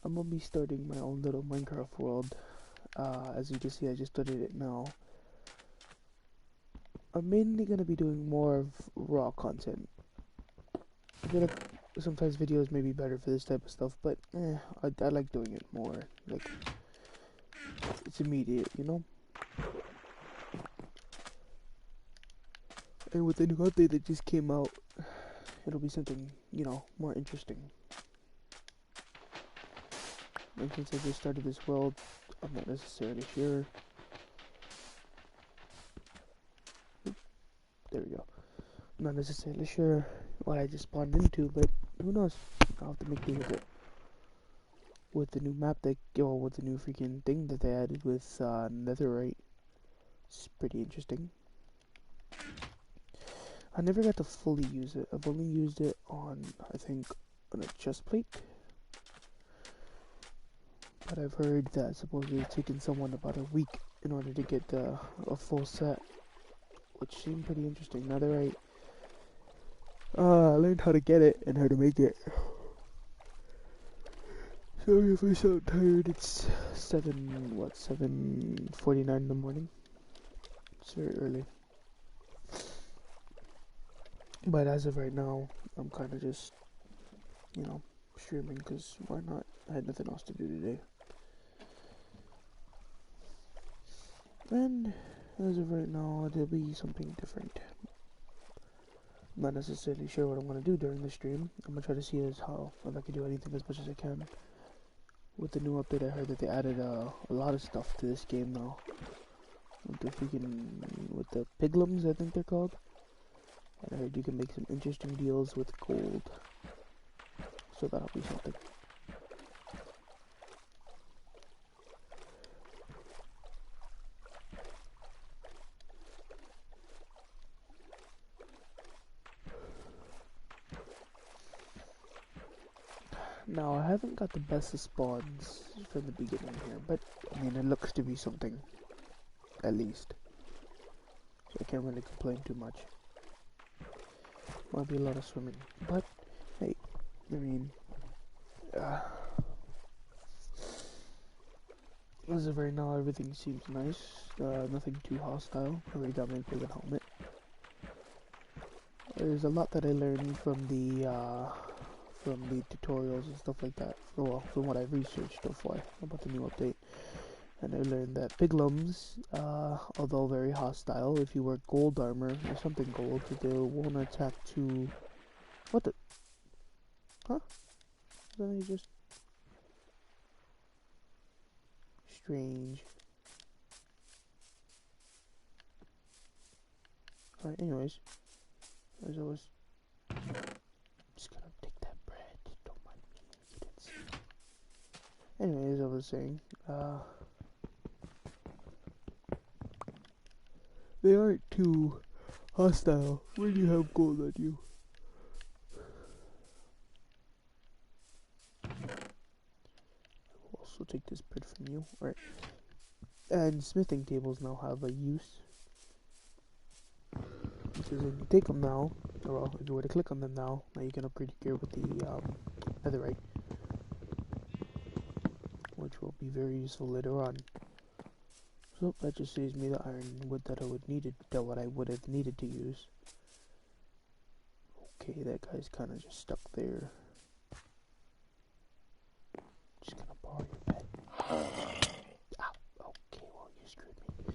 I'm gonna be starting my own little Minecraft world. As you can see, I just started it now. I'm mainly gonna be doing more of raw content. I feel like sometimes videos may be better for this type of stuff, but I like doing it more. Like, it's immediate, you know? And with the new update that just came out, it'll be something, you know, more interesting. And since I just started this world, I'm not necessarily sure. There we go. I'm not necessarily sure what I just spawned into, but who knows? I'll have to make do with it. With the new map that, well, with the new freaking thing that they added with Netherite, it's pretty interesting. I never got to fully use it. I've only used it on, I think, on a chest plate. But I've heard that supposedly it's taken someone about a week in order to get a full set, which seemed pretty interesting. Netherite. I learned how to get it and how to make it. Sorry if I sound tired. It's 7:49 in the morning. It's very early. But as of right now, I'm kind of just, you know, streaming because why not? I had nothing else to do today. And as of right now, there'll be something different. I'm not necessarily sure what I'm going to do during the stream. I'm going to try to see if I can do anything as much as I can. With the new update, I heard that they added a lot of stuff to this game now. With the piglums, I think they're called. And I heard you can make some interesting deals with gold. So that'll be something. Now, I haven't got the best of spawns from the beginning here, but I mean, it looks to be something, at least. So I can't really complain too much. Might be a lot of swimming, but hey, I mean, as of right now, everything seems nice. Nothing too hostile. Already got my big helmet. There's a lot that I learned from the tutorials and stuff like that. Well, from what I've researched so far about the new update. And I learned that piglums, although very hostile, if you wear gold armor or something gold, they won't attack too... What the... Huh? Then they just... Strange. Alright, anyways. As I was... Just gonna take that bread. Don't mind me. You didn't see. Anyways, I was saying, they aren't too hostile when you have gold on you. I will also take this bread from you. Alright. And smithing tables now have a use. Because when you take them now, or well, if you were to click on them now you can upgrade your gear with the netherite. Which will be very useful later on. So that just saves me the iron wood that I would have needed to use. Okay, that guy's kind of just stuck there. Just gonna borrow your bed. Ow. Okay, well you screwed me.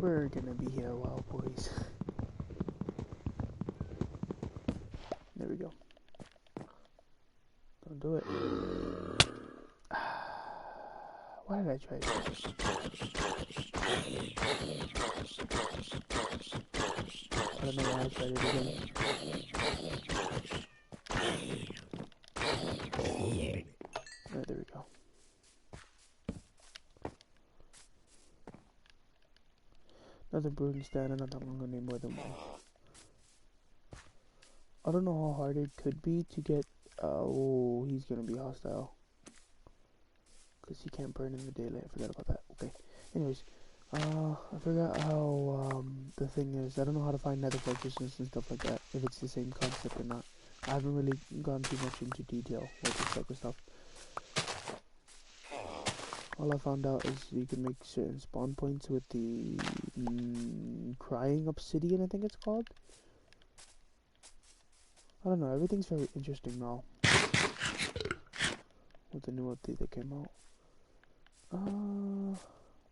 We're gonna be here a while, boys. There we go. Don't do it. Why did I try this? I don't know why I tried it again. Alright, there we go. Another brewing stand, and I'm gonna need more than one. I don't know how hard it could be to get... oh, he's gonna be hostile. Because he can't burn in the daylight. I forgot about that. Okay. Anyways, I forgot how, the thing is, I don't know how to find nether fortresses and stuff like that, if it's the same concept or not. I haven't really gone too much into detail with this type of stuff. All I found out is you can make certain spawn points with the crying obsidian, I think it's called. I don't know, everything's very interesting now with the new update that came out.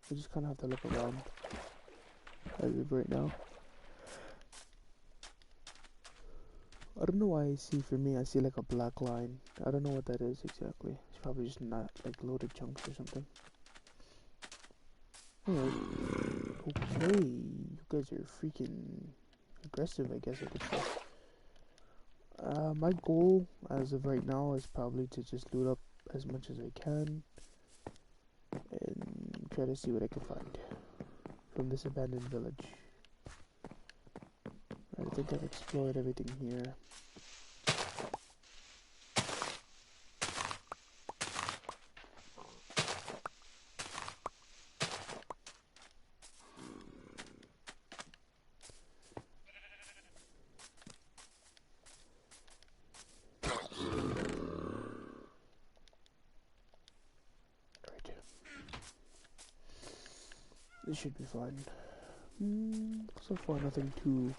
We just kind of have to look around as of right now. I don't know why for me, I see like a black line. I don't know what that is exactly. It's probably just not like loaded chunks or something. Anyway, okay, you guys are freaking aggressive, I guess I could say. My goal as of right now is probably to just loot up as much as I can and try to see what I can find from this abandoned village. I think I've explored everything here. Right. This should be fine. So far nothing too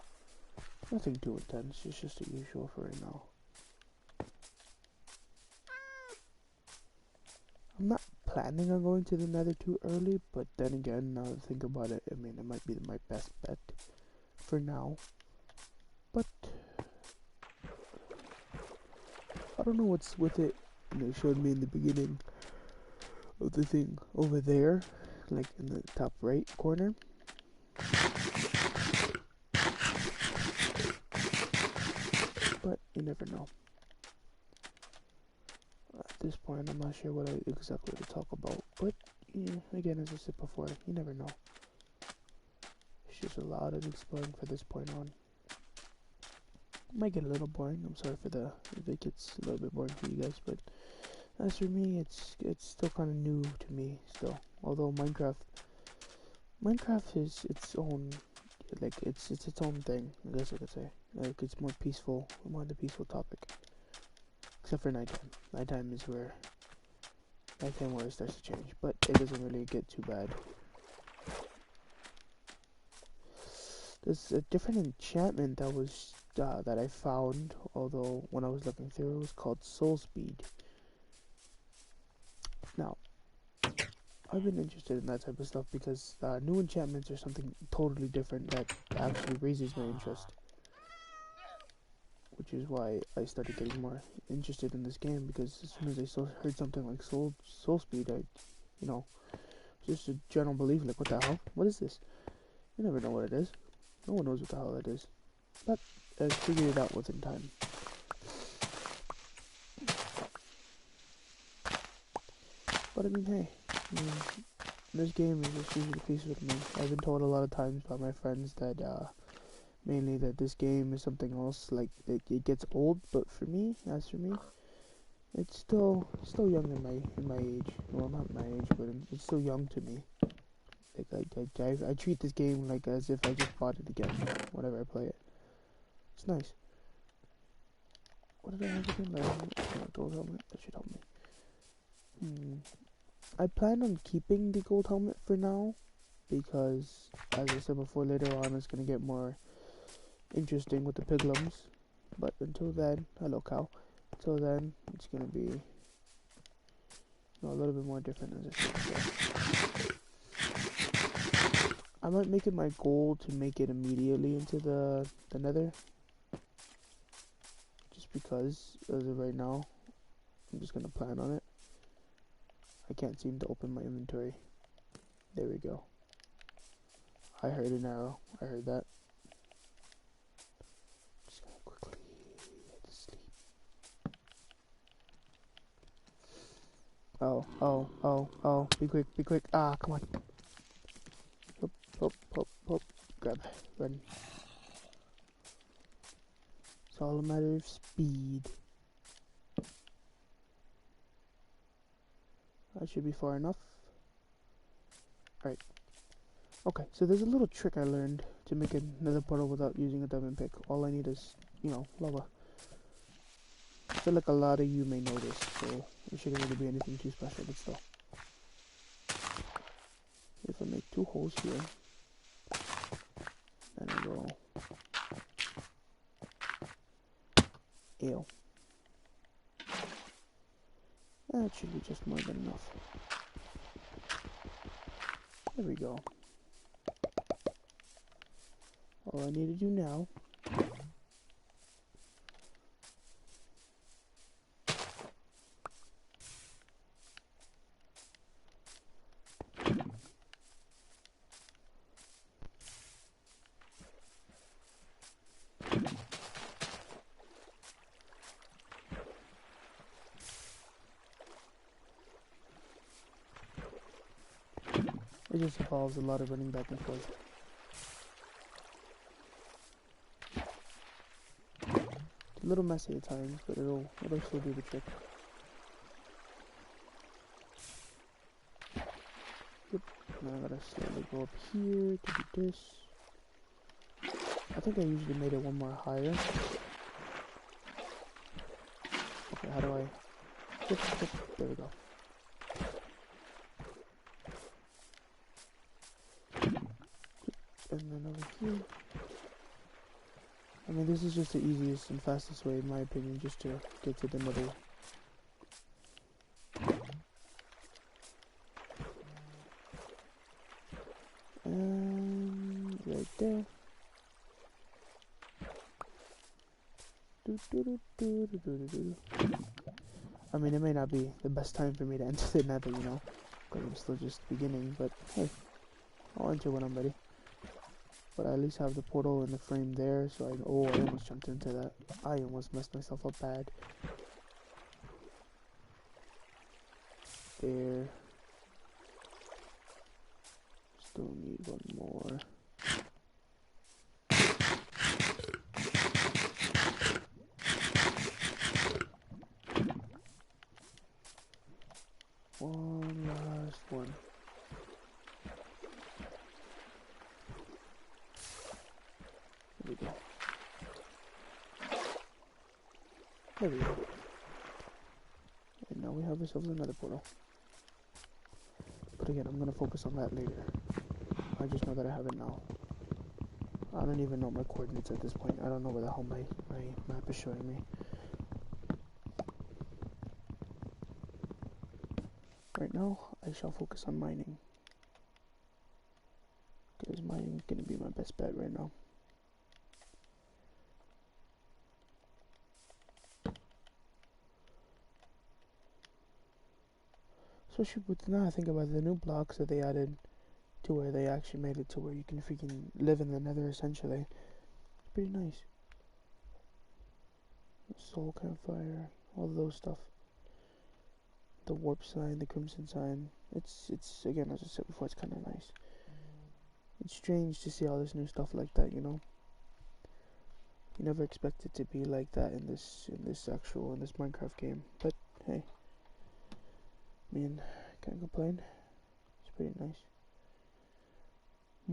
intense. It's just the usual for right now. I'm not planning on going to the nether too early, but then again, now that I think about it, I mean, it might be my best bet for now. But I don't know what's with it. They showed me in the beginning of the thing over there, like in the top right corner. But you never know. At this point, I'm not sure what exactly to talk about. But again, as I said before, you never know. It's just a lot of exploring for this point on. It might get a little boring. I'm sorry for if it gets a little bit boring for you guys, but as for me, it's still kind of new to me still. Although Minecraft is its own, like it's its own thing, I guess I could say. Like it's more peaceful, more the peaceful topic. Except for nighttime. Nighttime is where it starts to change, but it doesn't really get too bad. There's a different enchantment that I found, although when I was looking through it was called Soul Speed. Now, I've been interested in that type of stuff because new enchantments are something totally different that actually raises my interest. Which is why I started getting more interested in this game, because as soon as I heard something like Soul Speed, just a general belief, like, what the hell? What is this? You never know what it is. No one knows what the hell it is. But I figured it out within time. But I mean, hey, this game is just usually peace with me. I've been told a lot of times by my friends that, mainly that this game is something else, like, it gets old, but for me, it's still young in my age. Well, not my age, but it's still young to me. Like, I treat this game like as if I just bought it again whenever I play it. It's nice. What did I have again? Gold helmet. That should help me. I plan on keeping the gold helmet for now, because, as I said before, later on it's going to get more interesting with the piglins. But until then, hello cow. Until then, it's going to be a little bit more different, as I said before. I might make it my goal to make it immediately into the nether. Just because, as of right now, I'm just going to plan on it. I can't seem to open my inventory. There we go. I heard an arrow. I heard that. Just gonna quickly head to sleep. Oh. Be quick. Ah, come on. Hop. Grab. Run. It's all a matter of speed. That should be far enough. Alright. Okay, so there's a little trick I learned to make another portal without using a diamond pick. All I need is, lava. I feel like a lot of you may know this, so it shouldn't really be anything too special, but still. If I make 2 holes here, and I go... Ew. That should be just more than enough. There we go. All I need to do now it just involves a lot of running back and forth. It's a little messy at times, but it'll still do the trick. Yep. Now I gotta slowly go up here to do this. I think I usually made it one more higher. Okay, how do I... Yep, there we go. And then over here. I mean, this is just the easiest and fastest way, in my opinion, just to get to the middle. And right there. I mean, it may not be the best time for me to enter the nether, because I'm still just beginning, but hey, I'll enter when I'm ready. But I at least have the portal and the frame there, so I almost jumped into that. I almost messed myself up bad. There. Still need one more. One last one. There we go. There we go. And now we have ourselves another portal. But again, I'm going to focus on that later. I just know that I have it now. I don't even know my coordinates at this point. I don't know where the hell my map is showing me. Right now, I shall focus on mining. Because mining is going to be my best bet right now. Especially with, now I think about the new blocks that they added to where they actually made it to where you can freaking live in the nether essentially. It's pretty nice. Soul campfire, all of those stuff. The warp sign, the crimson sign. It's again, as I said before, it's kind of nice. It's strange to see all this new stuff like that, You never expect it to be like that in this Minecraft game. But hey, I mean, can't complain. It's pretty nice. I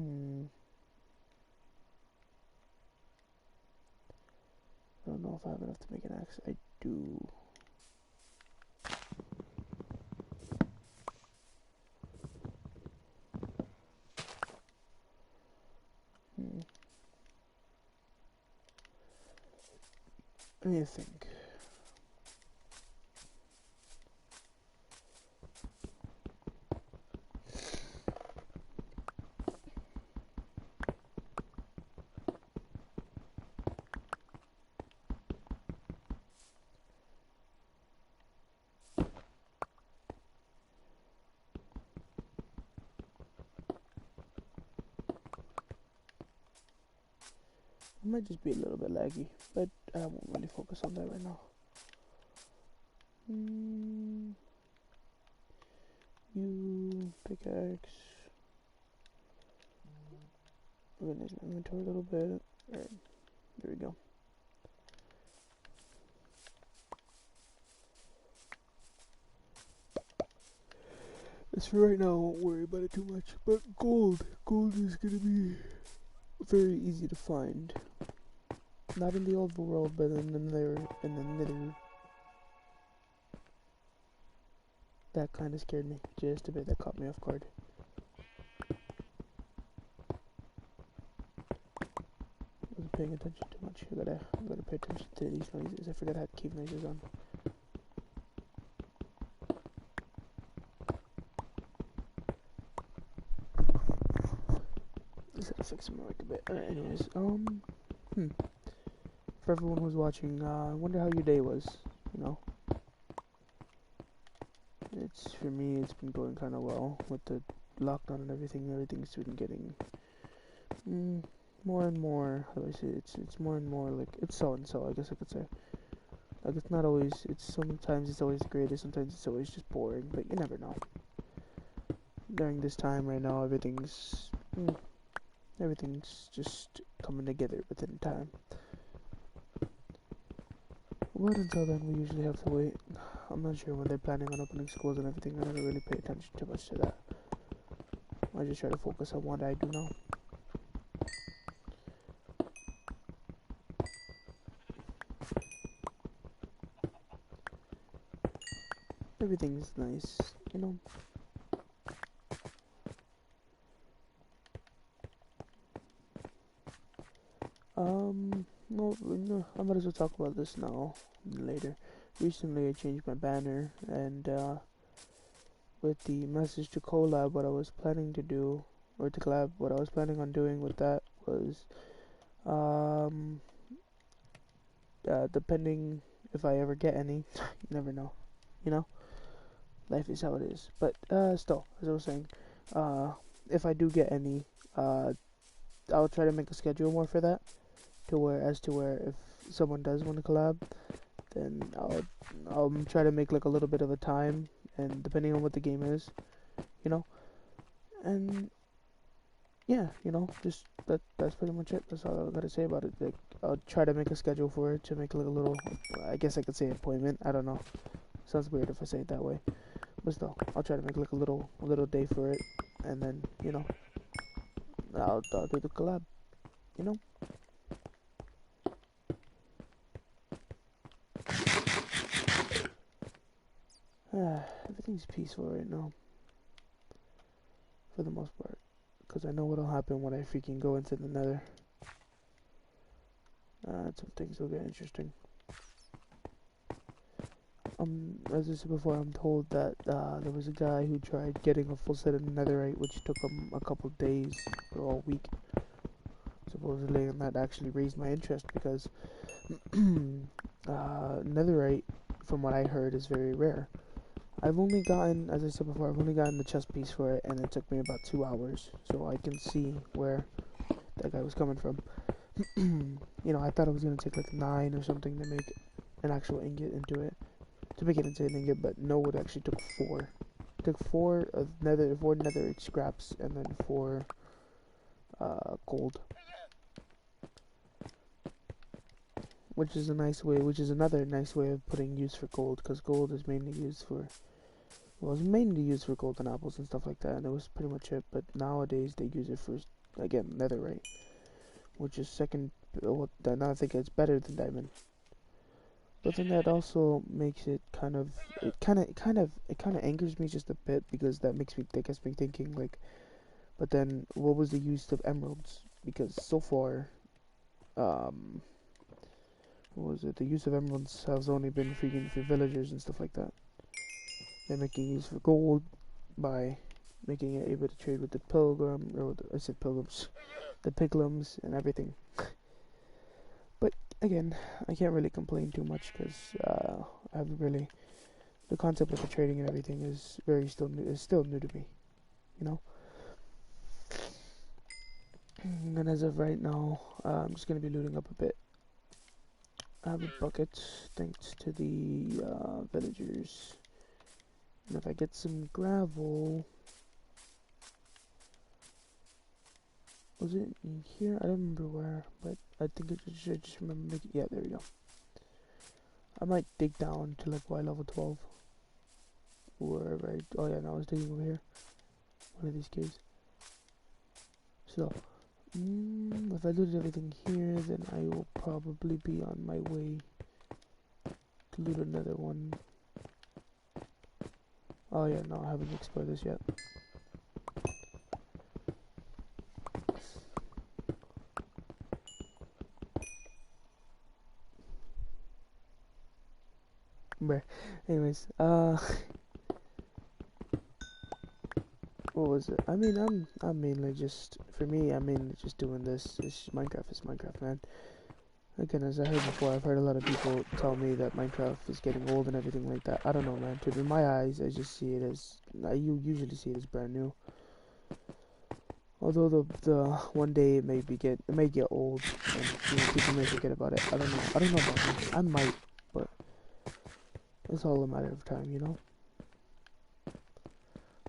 don't know if I have enough to make an axe. I do. Let me think. It might just be a little bit laggy, but I won't really focus on that right now. You pickaxe. Organize my inventory a little bit. There we go. As for right now, I won't worry about it too much. But gold is gonna be very easy to find. Not in the overworld, but in the nether. That kind of scared me just a bit. That caught me off guard. Wasn't paying attention too much. I gotta pay attention to these noises. I forgot I had cave noises on. Just gotta fix my mic a bit. Anyways, for everyone who's watching, I wonder how your day was. You know, for me, it's been going kind of well with the lockdown and everything. Everything's been getting more and more. How do I say it? It's more and more like it's so and so. I guess I could say. Like it's not always. Sometimes it's always the greatest. Sometimes it's always just boring. But you never know. During this time right now, everything's just coming together within time. But until then, we usually have to wait. I'm not sure when they're planning on opening schools and everything. I don't really pay attention too much to that. I just try to focus on what I do now. Everything's nice, you know. No, I might as well talk about this now, later. Recently, I changed my banner, and with the message to collab, what I was planning to do, or to collab, what I was planning on doing with that was, depending if I ever get any, you never know, you know. Life is how it is. But still, as I was saying, if I do get any, I'll try to make a schedule more for that, to where if someone does want to collab, then I'll try to make like a little bit of a time, and depending on what the game is, you know, and yeah, you know, just that's pretty much it. That's all I gotta say about it. Like, I'll try to make a schedule for it, to make like a little, I guess I could say appointment. I don't know. Sounds weird if I say it that way. But still, I'll try to make like a little day for it, and then, you know, I'll do the collab, you know. Everything's peaceful right now, for the most part, because I know what'll happen when I freaking go into the nether. Some things will get interesting. As I said before, I'm told that there was a guy who tried getting a full set of netherite, which took him a couple days or a week, supposedly, and that actually raised my interest because netherite, from what I heard, is very rare. I've only gotten, as I said before, I've only gotten the chest piece for it, and it took me about 2 hours, so I can see where that guy was coming from. You know, I thought it was going to take like 9 or something to make an actual ingot into it, to make it into an ingot, but no, it actually took 4. It took 4 netherite scraps, and then 4 gold. Which is another nice way of putting use for gold, because gold is mainly used for, well, it's mainly used for golden apples and stuff like that, and it was pretty much it. But nowadays they use it for, again, netherite, which is second. Well, now I think it's better than diamond. But then that also makes it kind of angers me just a bit, because that makes me thinking like, but then what was the use of emeralds? Because so far, what was it? The use of emeralds has only been freaking for villagers and stuff like that. They're making use for gold by making it able to trade with the pilgrim, or I said pilgrims, the piglins and everything. But again, I can't really complain too much, because I haven't really, the concept of the trading and everything is still new to me, you know. And as of right now, I'm just gonna be looting up a bit. I have a bucket, thanks to the villagers. And if I get some gravel, was it in here? I don't remember where, but I think I should just remember making, yeah, there we go. I might dig down to like Y level 12. wherever oh yeah, no, I was digging over here. One of these caves. So, if I looted everything here, then I will probably be on my way to loot another one. Oh yeah, no, I haven't explored this yet. Bruh. Anyways, what was it? I mean, I'm mainly just, for me, I'm mainly just doing this. Minecraft is Minecraft, man. Again, as I heard before, I've heard a lot of people tell me that Minecraft is getting old and everything like that. I don't know, man. In my eyes, I just see it as, you usually see it as brand new. Although the one day it may get old and people may forget about it. I don't know. I don't know about me. I might, but it's all a matter of time, you know.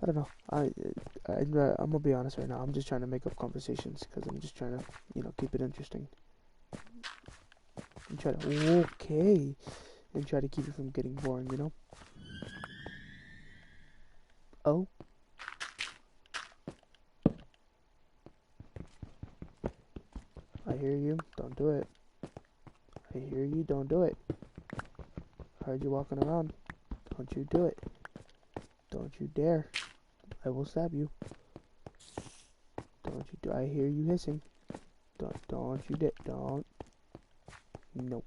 I don't know. I'm gonna be honest right now. I'm just trying to make up conversations because I'm just trying to, keep it interesting. And try to and try to keep it from getting boring, you know. Oh. I hear you. Don't do it. I hear you. Don't do it. I heard you walking around. Don't you do it. Don't you dare. I will stab you. Don't you do. I hear you hissing. Don't you dare. Don't. No.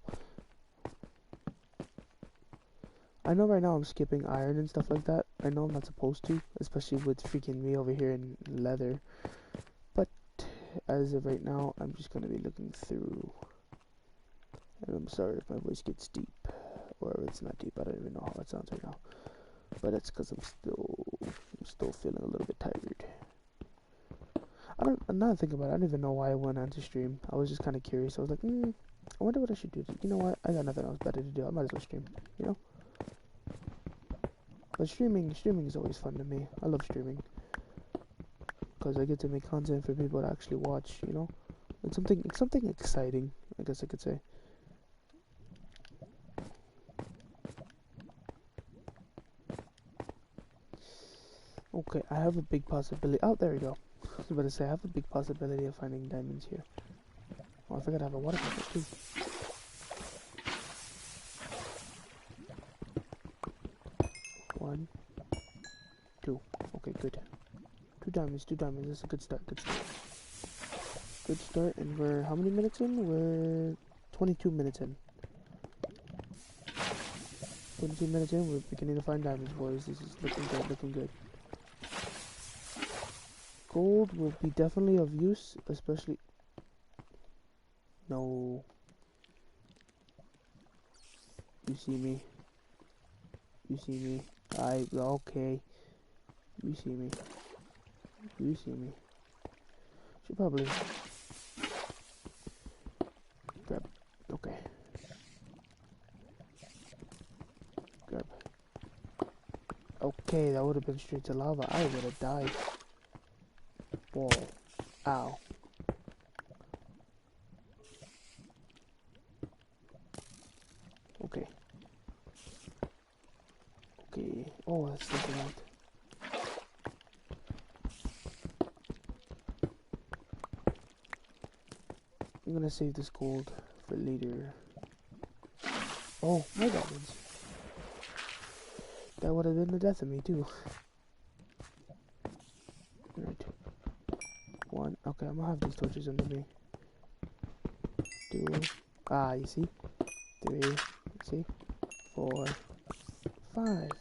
I know right now I'm skipping iron and stuff like that. I know I'm not supposed to, especially with freaking me over here in leather. But as of right now, I'm just gonna be looking through. And I'm sorry if my voice gets deep, or if it's not deep. I don't even know how it sounds right now. But it's because I'm still feeling a little bit tired. I'm not thinking about it. I don't even know why I went on to stream. I was just kind of curious. I was like, I wonder what I should do. You know what? I got nothing else better to do. I might as well stream. You know. But streaming is always fun to me. I love streaming because I get to make content for people to actually watch. You know, it's something exciting, I guess I could say. Okay, I have a big possibility. Oh, there we go. I was about to say I have a big possibility of finding diamonds here. Oh, I forgot I have a water bucket too. One, two. Okay, good. Two diamonds. That's a good start. Good start, and we're how many minutes in? We're 22 minutes in. 22 minutes in, we're beginning to find diamonds, boys. This is looking good. Gold will be definitely of use, especially... No. You see me. Okay. You see me. Should probably... grab... Okay. Grab. Okay, that would have been straight to lava. I would have died. Whoa. Ow. Okay. Oh, that's something right. I'm gonna save this gold for later. Oh, my diamonds. That would have been the death of me, too. Right. One. Okay, I'm gonna have these torches under me. Two. Ah, you see? Three. See? 4. 5.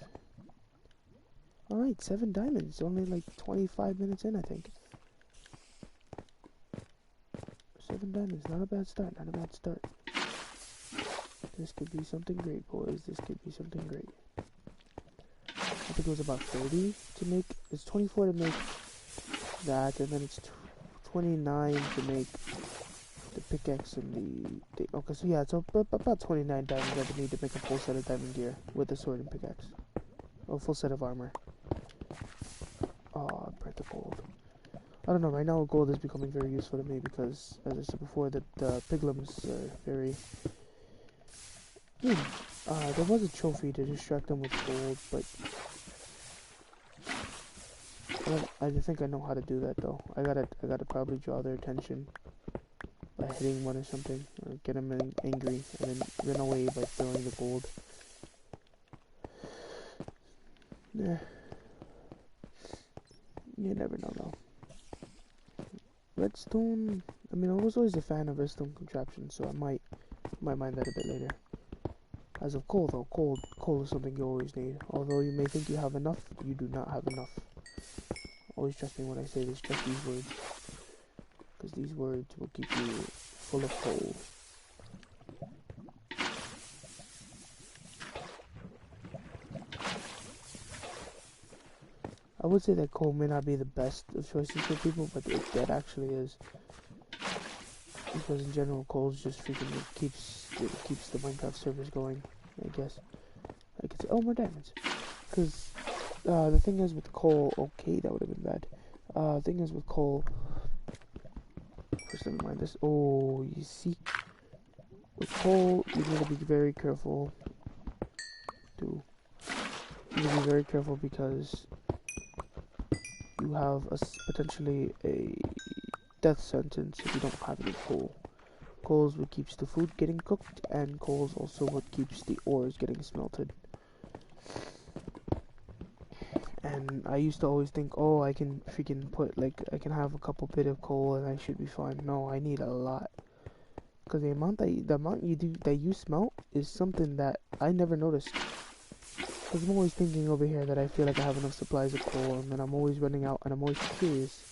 Alright, 7 diamonds. Only like 25 minutes in, I think. 7 diamonds. Not a bad start. This could be something great, boys. This could be something great. I think it was about 30 to make. It's 24 to make that, and then it's 29 to make the pickaxe and the okay, so yeah, it's about 29 diamonds I would need to make a full set of diamond gear with the sword and pickaxe. A full set of armor. Oh, I burnt the gold. I don't know, right now gold is becoming very useful to me because, as I said before, the piglins are very... there was a trophy to distract them with gold, but I think I know how to do that though. I gotta probably draw their attention by hitting one or something, or get them angry, and then run away by throwing the gold. Yeah. You never know though. Redstone, I mean, I was always a fan of redstone contraptions, so I might mind that a bit later. As of coal though, coal is something you always need. Although you may think you have enough, you do not have enough. Always trust me when I say this, just these words. Because these words will keep you full of coal. I would say that coal may not be the best of choices for people, but that actually is. Because in general, coal just freaking keeps the Minecraft servers going, I guess. I could say, oh, more diamonds. Because the thing is with coal, okay, that would have been bad. The thing is with coal, first let me mind this. Oh, you see, with coal, you need to be very careful. You need to be very careful because you have potentially a death sentence if you don't have any coal. Coal is what keeps the food getting cooked, and coal is also what keeps the ores getting smelted. And I used to always think, oh, I can freaking I can have a couple bit of coal and I should be fine. No, I need a lot. Because the amount you smelt is something that I never noticed. Because I'm always thinking over here that I feel like I have enough supplies of coal, and then I'm always running out, and I'm always curious.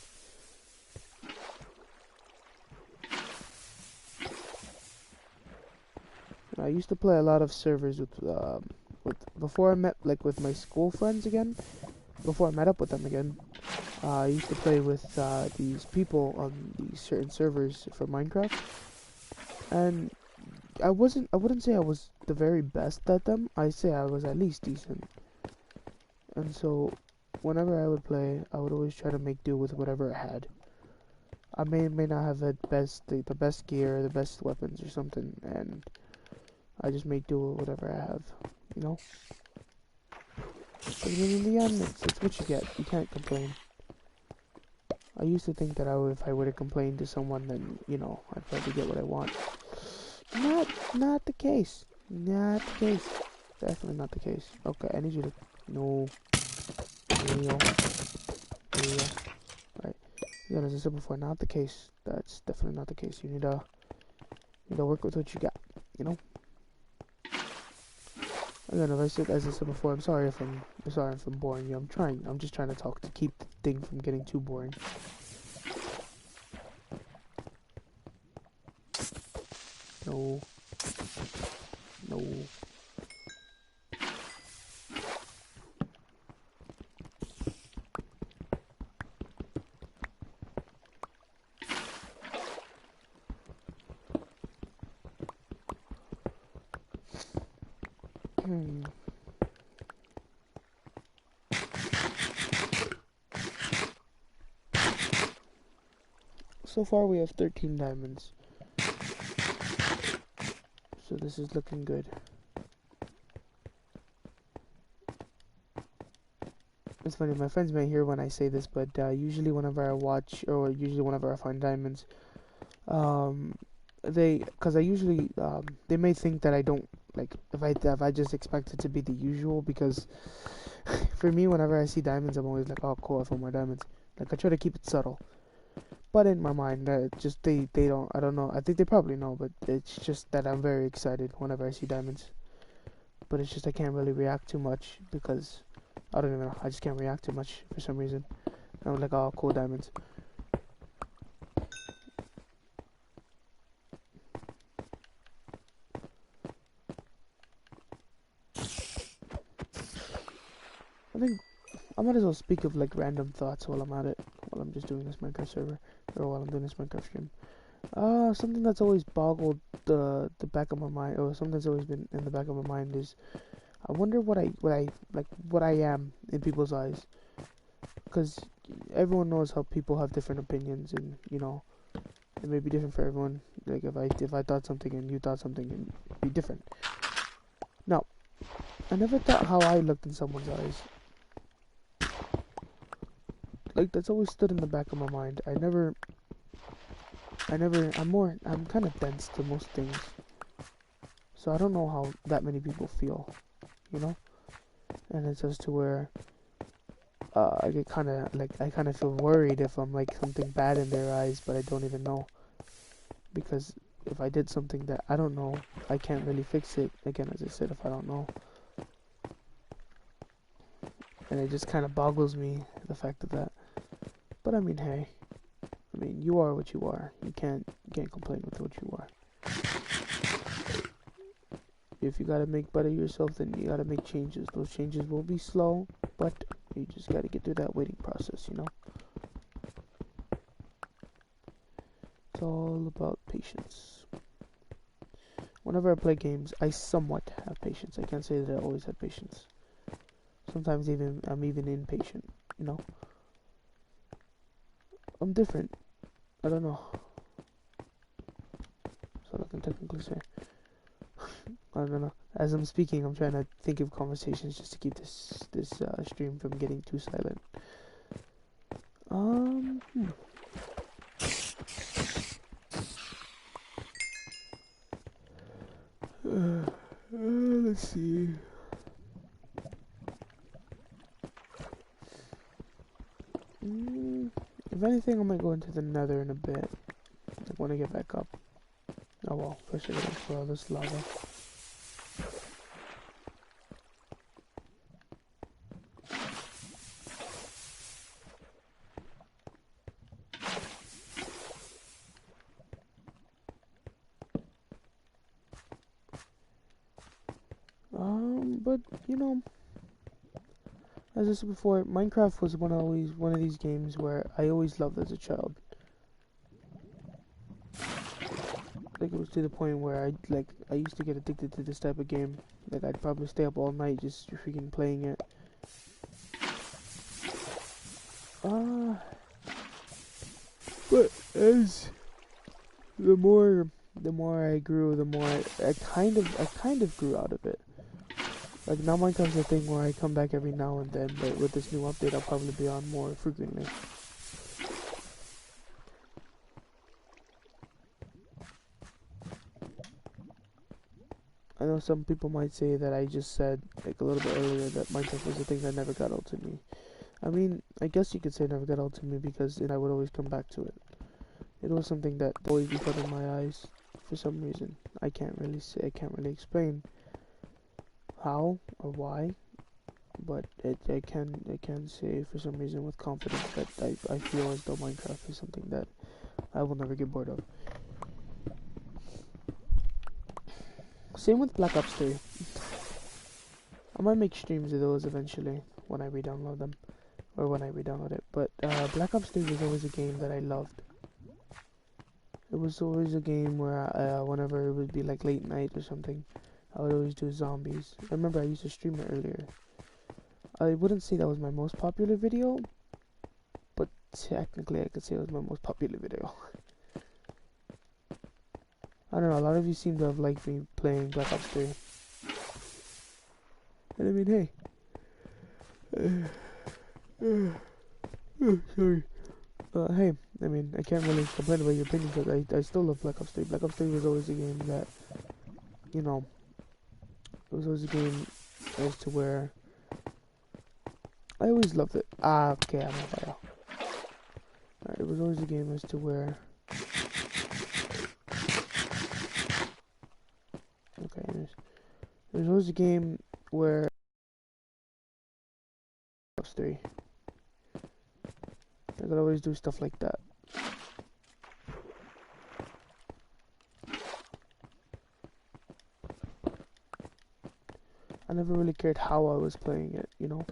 And I used to play a lot of servers with before I met with my school friends again. Before I met up with them again, I used to play with these people on these certain servers for Minecraft, and I wouldn't say I was the very best at them. I'd say I was at least decent. And so, whenever I would play, I would always try to make do with whatever I had. I may not have the best gear, the best weapons or something, and I just make do with whatever I have, you know? But in the end, it's what you get. You can't complain. I used to think that if I were to complain to someone, then, you know, I'd probably get what I want. Not the case. Not the case. Definitely not the case. Okay, I need you to... No. There you go. There you go. Right. Again, as I said before, not the case. That's definitely not the case. You need to work with what you got, you know? Again, as I said before, I'm sorry if I'm boring you. I'm just trying to talk to keep the thing from getting too boring. No. No. So far we have 13 diamonds. So this is looking good. It's funny, my friends may hear when I say this, but usually whenever I watch, or usually whenever I find diamonds, they may think that I don't, like, if I just expect it to be the usual, because for me, whenever I see diamonds, I'm always like, oh cool, I found more diamonds. Like, I try to keep it subtle. But in my mind, just they don't, I don't know, I think they probably know, but it's just that I'm very excited whenever I see diamonds. But it's just I can't really react too much, because I don't even know, I just can't react too much for some reason. I'm like, oh, cool diamonds. I think I might as well speak of like random thoughts while I'm at it, while I'm just doing this Minecraft server, or while I'm doing this Minecraft stream. Something that's always boggled the back of my mind, or something that's always been in the back of my mind is, I wonder what I am in people's eyes, because everyone knows how people have different opinions, and you know, it may be different for everyone. Like if I thought something and you thought something, and it'd be different. Now, I never thought how I looked in someone's eyes. like, that's always stood in the back of my mind. I'm kind of dense to most things. So I don't know how that many people feel, you know? And it's as to where, I get kind of, like, I kind of feel worried if I'm, like, something bad in their eyes, but I don't even know. Because if I did something that I don't know, I can't really fix it, again, as I said, if I don't know. And it just kind of boggles me, the fact of that. But I mean, hey. I mean, you are what you are. You can't complain with what you are. If you gotta make better yourself, then you gotta make changes. Those changes will be slow, but you just gotta get through that waiting process, you know? It's all about patience. Whenever I play games, I somewhat have patience. I can't say that I always have patience. Sometimes I'm even impatient, you know? I'm different. I don't know. That's all I can technically say. I don't know. As I'm speaking, I'm trying to think of conversations just to keep this stream from getting too silent. Let's see. If anything, I might go into the nether in a bit. I want to get back up. Oh well, first I gotta explore all this lava. But you know, as I said before, Minecraft was one of these games where I always loved as a child. Like, it was to the point where I used to get addicted to this type of game. Like, I'd probably stay up all night just freaking playing it. But as the more I grew, the more I kind of grew out of it. Like, now Minecraft's a thing where I come back every now and then, but with this new update, I'll probably be on more frequently. I know some people might say that I just said, like, a little bit earlier, that Minecraft was a thing that never got old to me. I mean, I guess you could say never got old to me because I would always come back to it. It was something that always be put in my eyes for some reason. I can't really explain how or why, but I can say for some reason with confidence that I feel as though Minecraft is something that I will never get bored of. Same with Black Ops 3. I might make streams of those eventually when I re-download them, or when I re-download it. But Black Ops 3 was always a game that I loved. It was always a game where whenever it would be like late night or something, I would always do zombies. I remember I used to stream it earlier. I wouldn't say that was my most popular video, but technically I could say it was my most popular video. I don't know, a lot of you seem to have liked me playing Black Ops 3. And I mean, hey. Sorry. Hey, I mean, I can't really complain about your opinion because I still love Black Ops 3. Black Ops 3 was always a game that, you know, it was always a game as to where I always loved it. Okay, I'm on fire. Alright, it was always a game as to where... Okay, anyways. It was always a game where... 3. I could always do stuff like that. I never really cared how I was playing it, you know?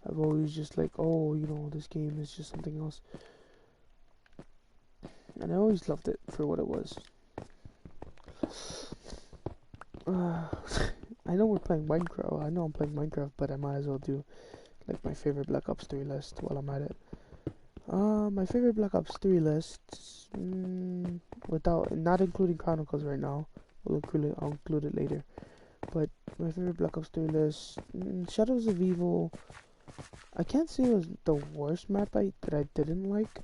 I've always just like, oh, you know, this game is just something else. And I always loved it for what it was. I know we're playing Minecraft. I know I'm playing Minecraft, but I might as well do like my favorite Black Ops 3 list while I'm at it. My favorite Black Ops 3 list, not including Chronicles right now. I'll include it later. But my favorite Black Ops 3 list, Shadows of Evil, I can't say it was the worst map that I didn't like.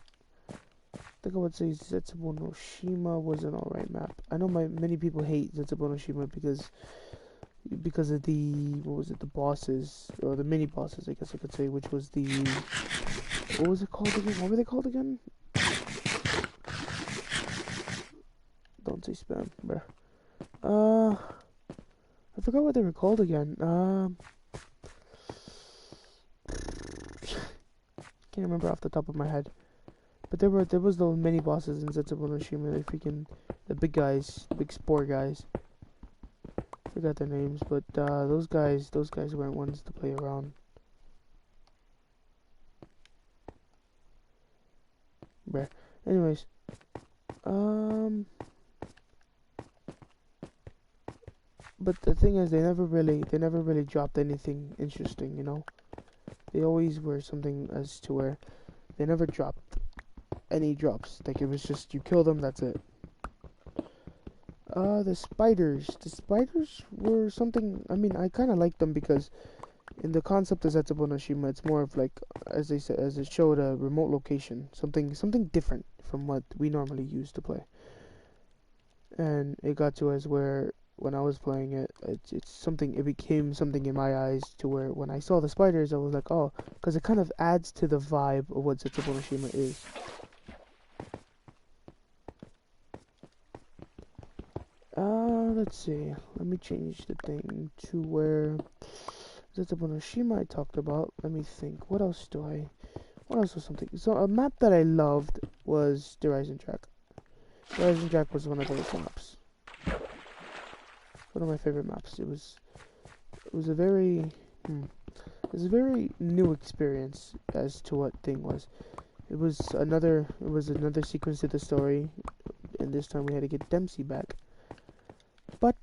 I think I would say Zetsubo no Shima was an alright map. I know many people hate Zetsubo no Shima because of the, what was it, the bosses, or the mini bosses, I guess I could say, which was the, what was it called again? What were they called again? Don't say spam, bruh. I forgot what they were called again. Can't remember off the top of my head. But there was those mini bosses in Zetsubo no Shima, the big guys, the big spore guys. Forgot their names, but those guys weren't ones to play around. Bruh. Anyways, but the thing is, they never really dropped anything interesting, you know. They always were something as to where they never dropped any drops. Like, it was just you kill them, that's it. The spiders were something. I mean, I kind of liked them because in the concept of Zetsubo no Shima, it's more of like, as they said, as it showed, a remote location, something different from what we normally use to play. And it got to us where when I was playing it, it became something in my eyes to where when I saw the spiders, I was like, oh, because it kind of adds to the vibe of what Zetsubo no Shima is. Let's see. Let me change the thing to where Zetsubo no Shima I talked about. Let me think. What else was something? So a map that I loved was the Rising Track. The Rising Track was one of those maps. One of my favorite maps. It was a very new experience as to what thing was. It was another sequence to the story, and this time we had to get Dempsey back. But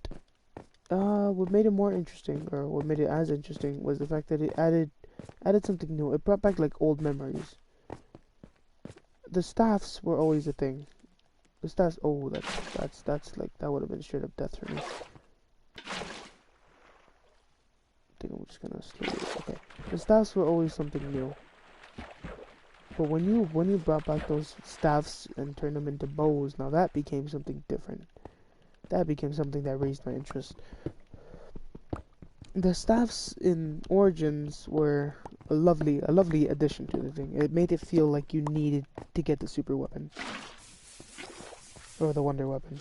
what made it more interesting, or what made it as interesting, was the fact that it added something new. It brought back like old memories. The staffs were always a thing. The staffs. Oh, that's like, that would have been straight up death for me. I think I'm just gonna slowly. Okay, the staffs were always something new. But when you brought back those staffs and turned them into bows, now that became something different. That became something that raised my interest. The staffs in Origins were a lovely addition to the thing. It made it feel like you needed to get the super weapon. Or the wonder weapon.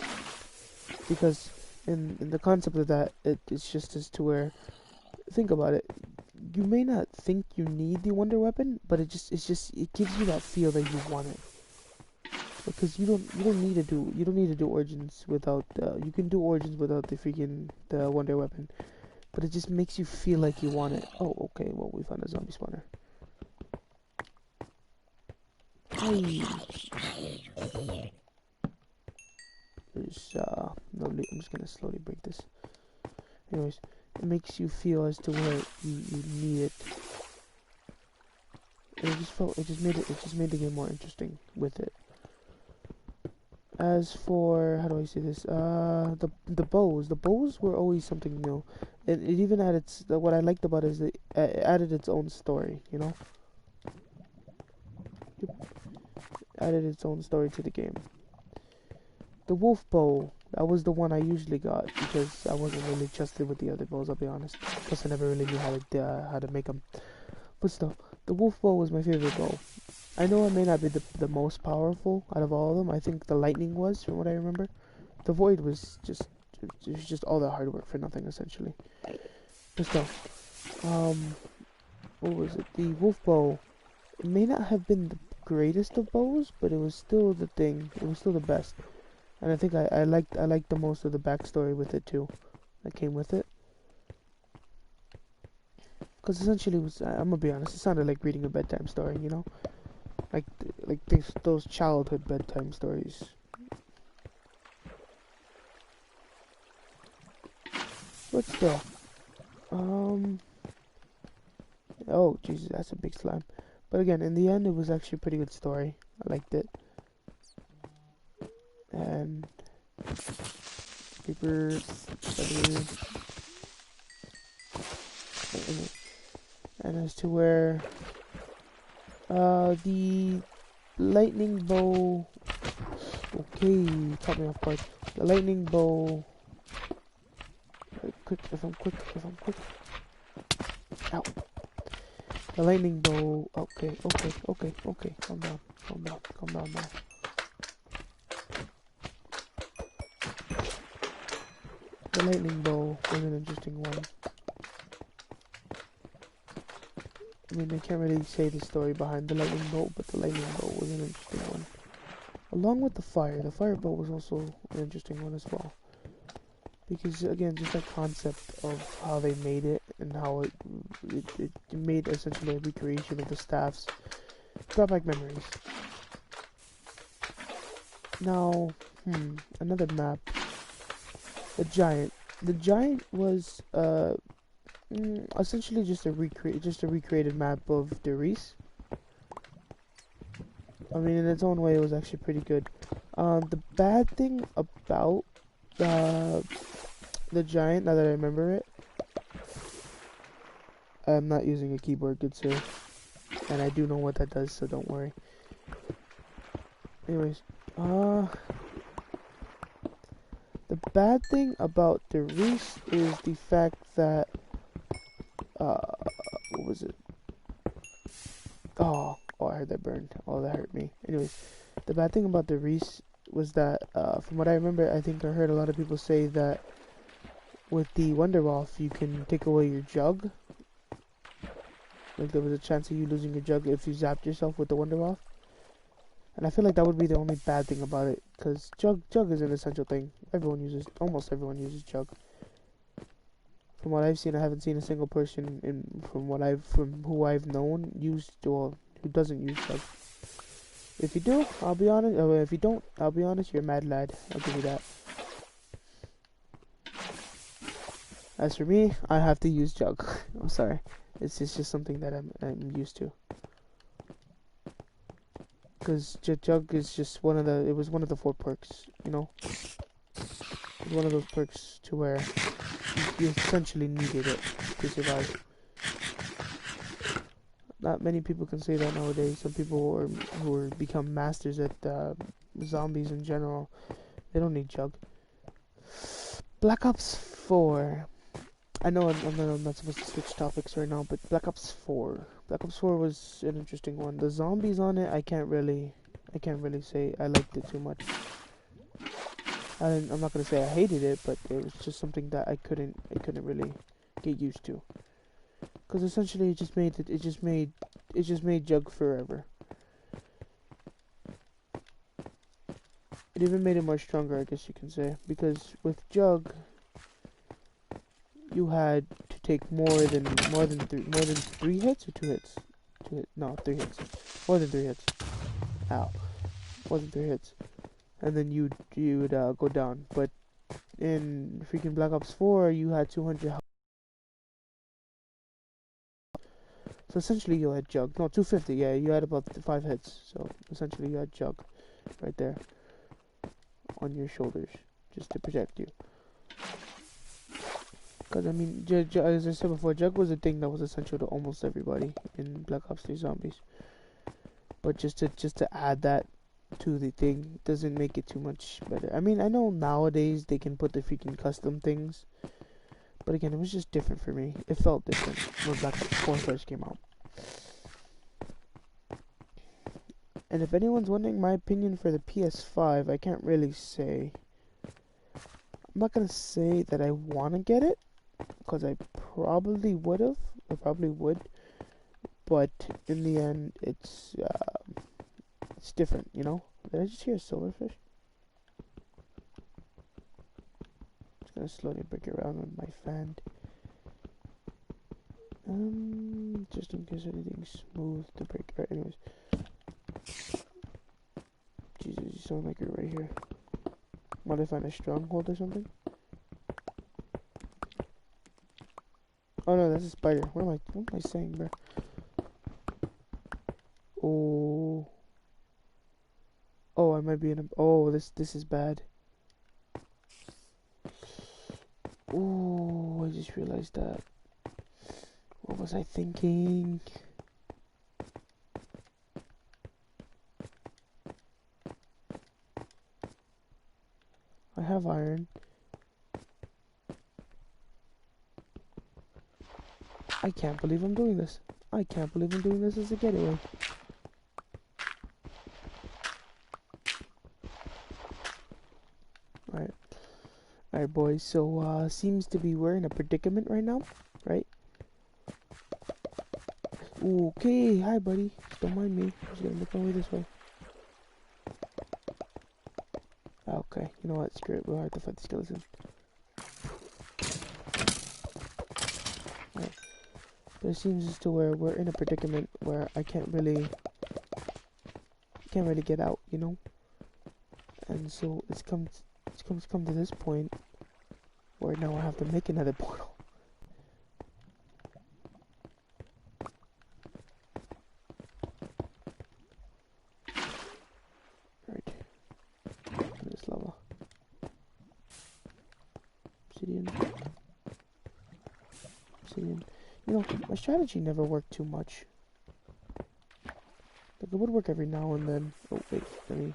Because in the concept of that, it's just as to where, think about it, you may not think you need the wonder weapon, but it gives you that feel that you want it. Because you don't need to do Origins without you can do Origins without the wonder weapon. But it just makes you feel like you want it. Oh, okay, well, we found a zombie spawner. Hey. There's no, I'm just gonna slowly break this. Anyways, it makes you feel as to where you need it. And it just made the game more interesting with it. As for, how do I say this? The bows were always something new. It even added what I liked about it is it added its own story. You know, added its own story to the game. The wolf bow, that was the one I usually got because I wasn't really trusted with the other bows. I'll be honest. Plus, I never really knew how to make them. But still, the wolf bow was my favorite bow. I know it may not be the most powerful out of all of them. I think the lightning was, from what I remember. The void was just all that hard work for nothing, essentially. But still, what was it? The wolf bow, it may not have been the greatest of bows, but it was still the thing. It was still the best. And I think I liked the most of the backstory with it too, that came with it. Because essentially, I'm gonna be honest, it sounded like reading a bedtime story, you know. Like those childhood bedtime stories. But still, oh Jesus, that's a big slime. But again, in the end, it was actually a pretty good story. I liked it. And paper, and and as to where the lightning bow. Okay, caught me off guard. The lightning bow. If I'm quick. Ow. The lightning bow. Okay. Calm down now. The lightning bow was an interesting one. I mean, I can't really say the story behind the lightning bolt, but the lightning bolt was an interesting one. Along with the fire bolt was also an interesting one as well. Because, again, just that concept of how they made it and how it made essentially a recreation of the staffs. Brought back memories. Now, another map. The Giant. The Giant was, essentially just a recreated map of Derice. I mean, in its own way, it was actually pretty good. The bad thing about the Giant, now that I remember it, I'm not using a keyboard, good sir, and I do know what that does, so don't worry. Anyways, the bad thing about Derice is the fact that what was it? Oh, I heard that burn. Oh, that hurt me. Anyways, the bad thing about Derice was that, from what I remember, I think I heard a lot of people say that with the Wunderwaffe, you can take away your jug. Like, there was a chance of you losing your jug if you zapped yourself with the Wunderwaffe. And I feel like that would be the only bad thing about it, because jug is an essential thing. Almost everyone uses jug. From what I've seen, I haven't seen a single person from who I've known who doesn't use jug. If you do, I'll be honest. Or if you don't, I'll be honest. You're a mad lad. I'll give you that. As for me, I have to use jug. I'm sorry. It's just something that I'm used to. Because jug is just one of the 4 perks. You know, it's one of those perks to where you essentially needed it to survive. Not many people can say that nowadays. Some people who become masters at zombies in general, they don't need jug. Black Ops 4. I know I'm not supposed to switch topics right now, but Black Ops 4. Black Ops 4 was an interesting one. The zombies on it, I can't really say I liked it too much. I'm not gonna say I hated it, but it was just something that I couldn't really get used to. Because essentially, it just made jug forever. It even made it more stronger, I guess you can say, because with jug, you had to take more than 3 hits or 2 hits. 3 hits. More than 3 hits. Ow. More than 3 hits, and then you would go down. But in freaking Black Ops 4, you had 200 health. So essentially you had jug. No, 250, yeah, you had about 5 hits. So essentially you had jug right there on your shoulders just to protect you. Because I mean, as I said before, jug was a thing that was essential to almost everybody in Black Ops 3 Zombies. But just to add that to the thing doesn't make it too much better. I mean, I know nowadays they can put the freaking custom things, but again, it was just different for me. It felt different when Black Ops 4 first came out. And if anyone's wondering my opinion for the PS5, I can't really say. I'm not gonna say that I want to get it, because I probably would have. I probably would. But in the end, it's different, you know? Did I just hear a silverfish? Just gonna slowly break around with my fan. Just in case anything's smooth to break. Alright, anyways. Jesus, you sound like you're right here. Might I find a stronghold or something? Oh no, that's a spider. What am I saying, bro? Oh, I might be in a... Oh, this is bad. Oh, I just realized that. What was I thinking? I have iron. I can't believe I'm doing this. I can't believe I'm doing this as a getaway. Alright. Alright, boys. So, seems to be we're in a predicament right now, right? Okay, hi, buddy. Just don't mind me. Just gonna look away this way. Okay, you know what? Screw it. We'll have to fight the skeleton. Alright. But it seems as to where we're in a predicament where I can't really get out, you know? And so it's come to this point where now I have to make another portal. Right. This lava. Obsidian. Obsidian. You know, my strategy never worked too much. Like, it would work every now and then. Oh, wait. Let me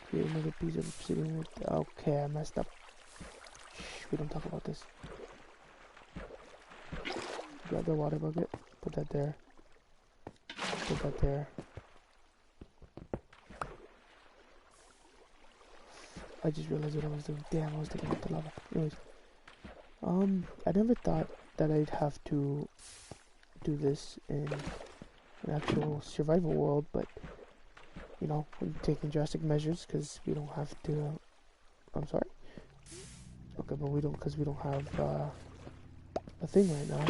create another piece of obsidian. Okay, I messed up. Shh, we don't talk about this. Grab the water bucket. Put that there. Put that there. I just realized what I was doing. Damn, I was taking out the lava. Anyways. I never thought that I'd have to do this in an actual survival world, but, you know, we're taking drastic measures because we don't have to, I'm sorry? Okay, but we don't, because we don't have, a thing right now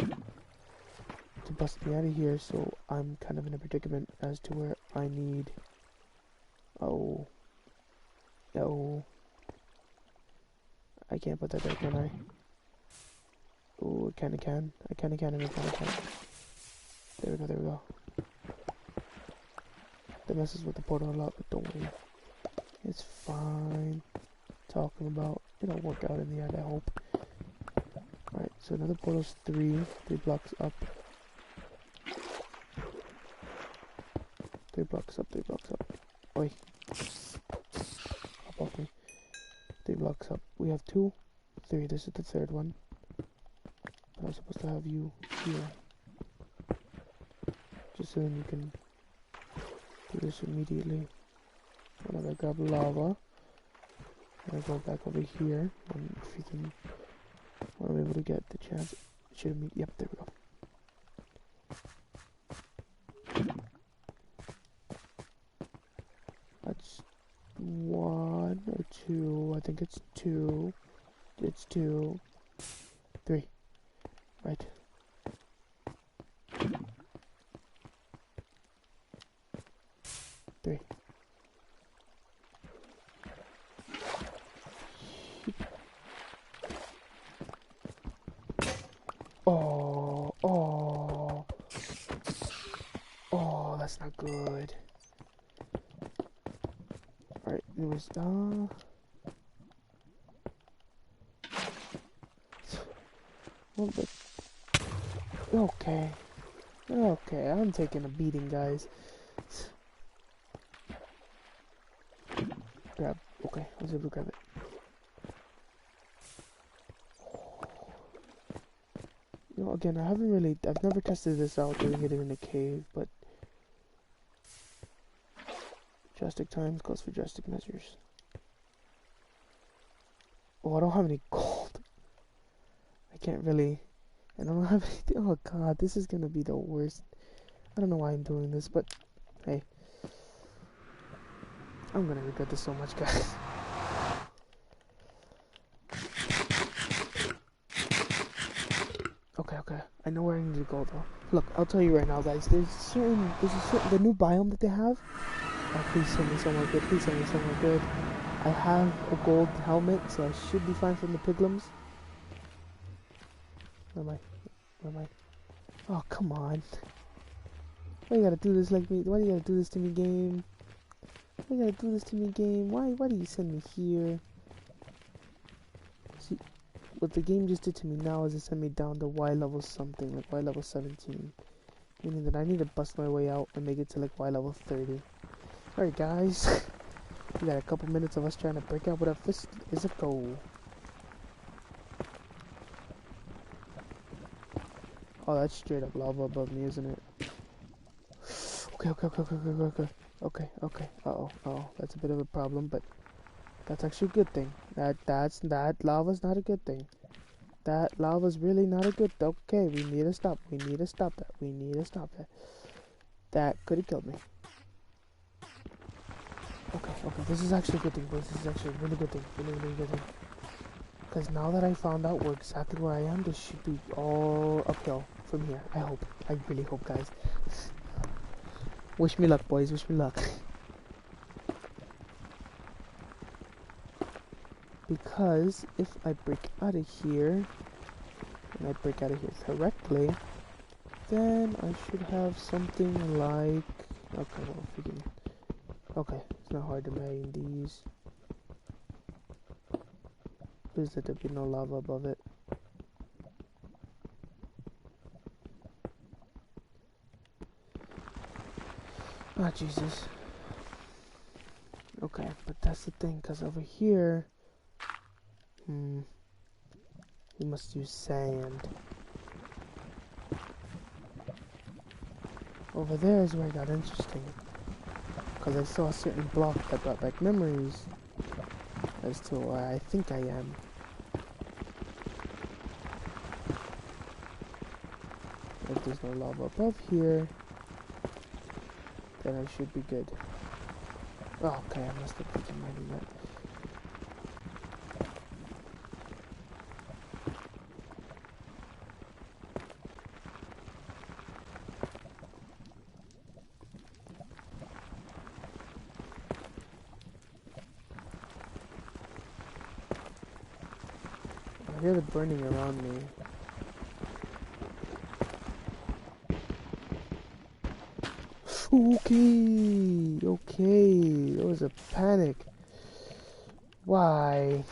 to bust me out of here, so I'm kind of in a predicament as to where I need, oh, I can't put that there, can I? Oh, I kinda can, and I kinda can't. There we go. That messes with the portal a lot, but don't worry. It's fine. Talking about, it'll work out in the end, I hope. Alright, so another portal's 3 blocks up. 3 blocks up. Oi. Hop off me. 3 blocks up. We have 2, 3. This is the third one. I'm supposed to have you here. Just so then you can do this immediately. Whenever I grab lava, and I go back over here, and if you can, when I'm able to get the chance, it should meet. Yep, there we go. That's 1 or 2. I think it's 2. It's 2, 3. Right. Three. Oh, that's not good. Alright, anyways, well, but, okay, I'm taking a beating, guys. Grab, okay, I was able to grab it. You know, again, I've never tested this out doing it in a cave, but drastic times calls for drastic measures. Oh, I don't have any gold. I can't really, and I don't have anything. Oh god, this is gonna be the worst. I don't know why I'm doing this, but hey, I'm gonna regret this so much, guys. Okay, I know where I need to go though. Look, I'll tell you right now, guys. There's the new biome that they have. Oh, please send me somewhere good. I have a gold helmet, so I should be fine from the piglins. Where am I? Oh, come on. Why you gotta do this like me? Why do you gotta do this to me, game? Why do you send me here? See, what the game just did to me now is it sent me down to Y level something, like Y level 17. Meaning that I need to bust my way out and make it to like Y level 30. Alright guys, we got a couple minutes of us trying to break out with our fist is a goal. Oh, that's straight up lava above me, isn't it? Okay. Uh-oh. That's a bit of a problem, but that's actually a good thing. That lava's not a good thing. That lava's really not a good. Okay, we need to stop. We need to stop that. That could have killed me. Okay. This is actually a good thing, boys. This is actually a really good thing. Really good thing. Because now that I found out exactly where I am, this should be all uphill from here. I hope. I really hope, guys. Wish me luck, boys. Wish me luck. Because if I break out of here, and I break out of here correctly, then I should have something like... Okay, well, freaking... Okay, it's not hard to mine these. Please let there be no lava above it. Ah, Jesus. Okay, but that's the thing, because over here... we must use sand. Over there is where it got interesting. Because I saw a certain block that brought back memories as to where I think I am. If there's no lava above here, then I should be good. Oh, okay, I must have freaking minded that. I hear the burning around me. Okay, there was a panic. Why?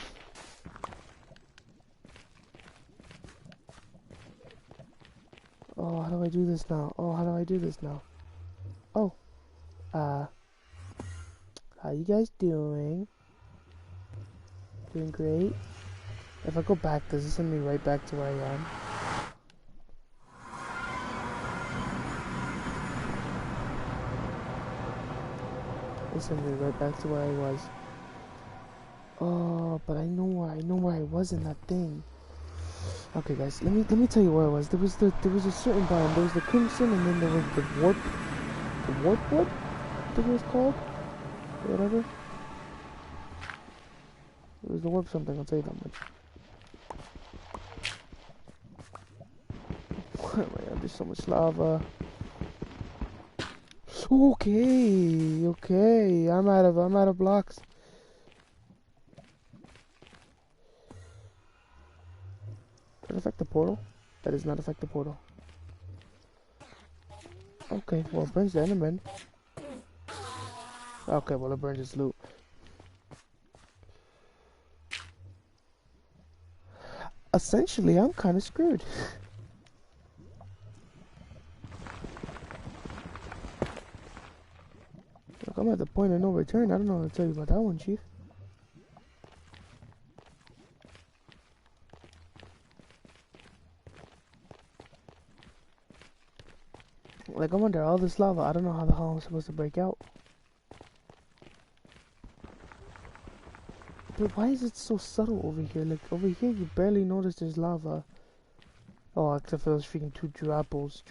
Oh, how do I do this now? Oh, how you guys doing? Doing great? If I go back, does this send me right back to where I am? It sent me right back to where I was. Oh, but I know where I was in that thing. Okay, guys, let me tell you where I was. There was a certain biome. There was the crimson, and then there was the warp wood, I think it was called, or whatever. It was the warp something. I'll tell you that much. Oh my god, there's so much lava. Okay, I'm out of blocks. Does that affect the portal? That does not affect the portal. Okay, well, it burns the Enderman. Okay, well, it burns its loot. Essentially, I'm kind of screwed. Look, I'm at the point of no return. I don't know what to tell you about that one, Chief. Like, I'm under all this lava. I don't know how the hell I'm supposed to break out. But why is it so subtle over here? Like, over here, you barely notice there's lava. Oh, except for those freaking two dripples.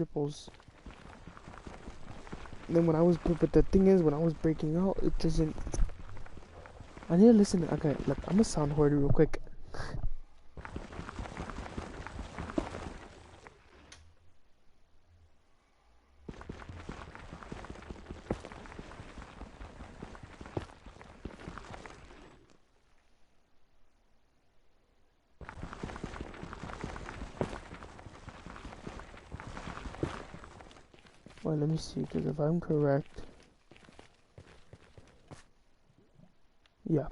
And then but the thing is, when I was breaking out, it doesn't... I need to listen. Okay, look, I'm gonna sound hoarder real quick. Well, let me see, because if I'm correct... Yeah.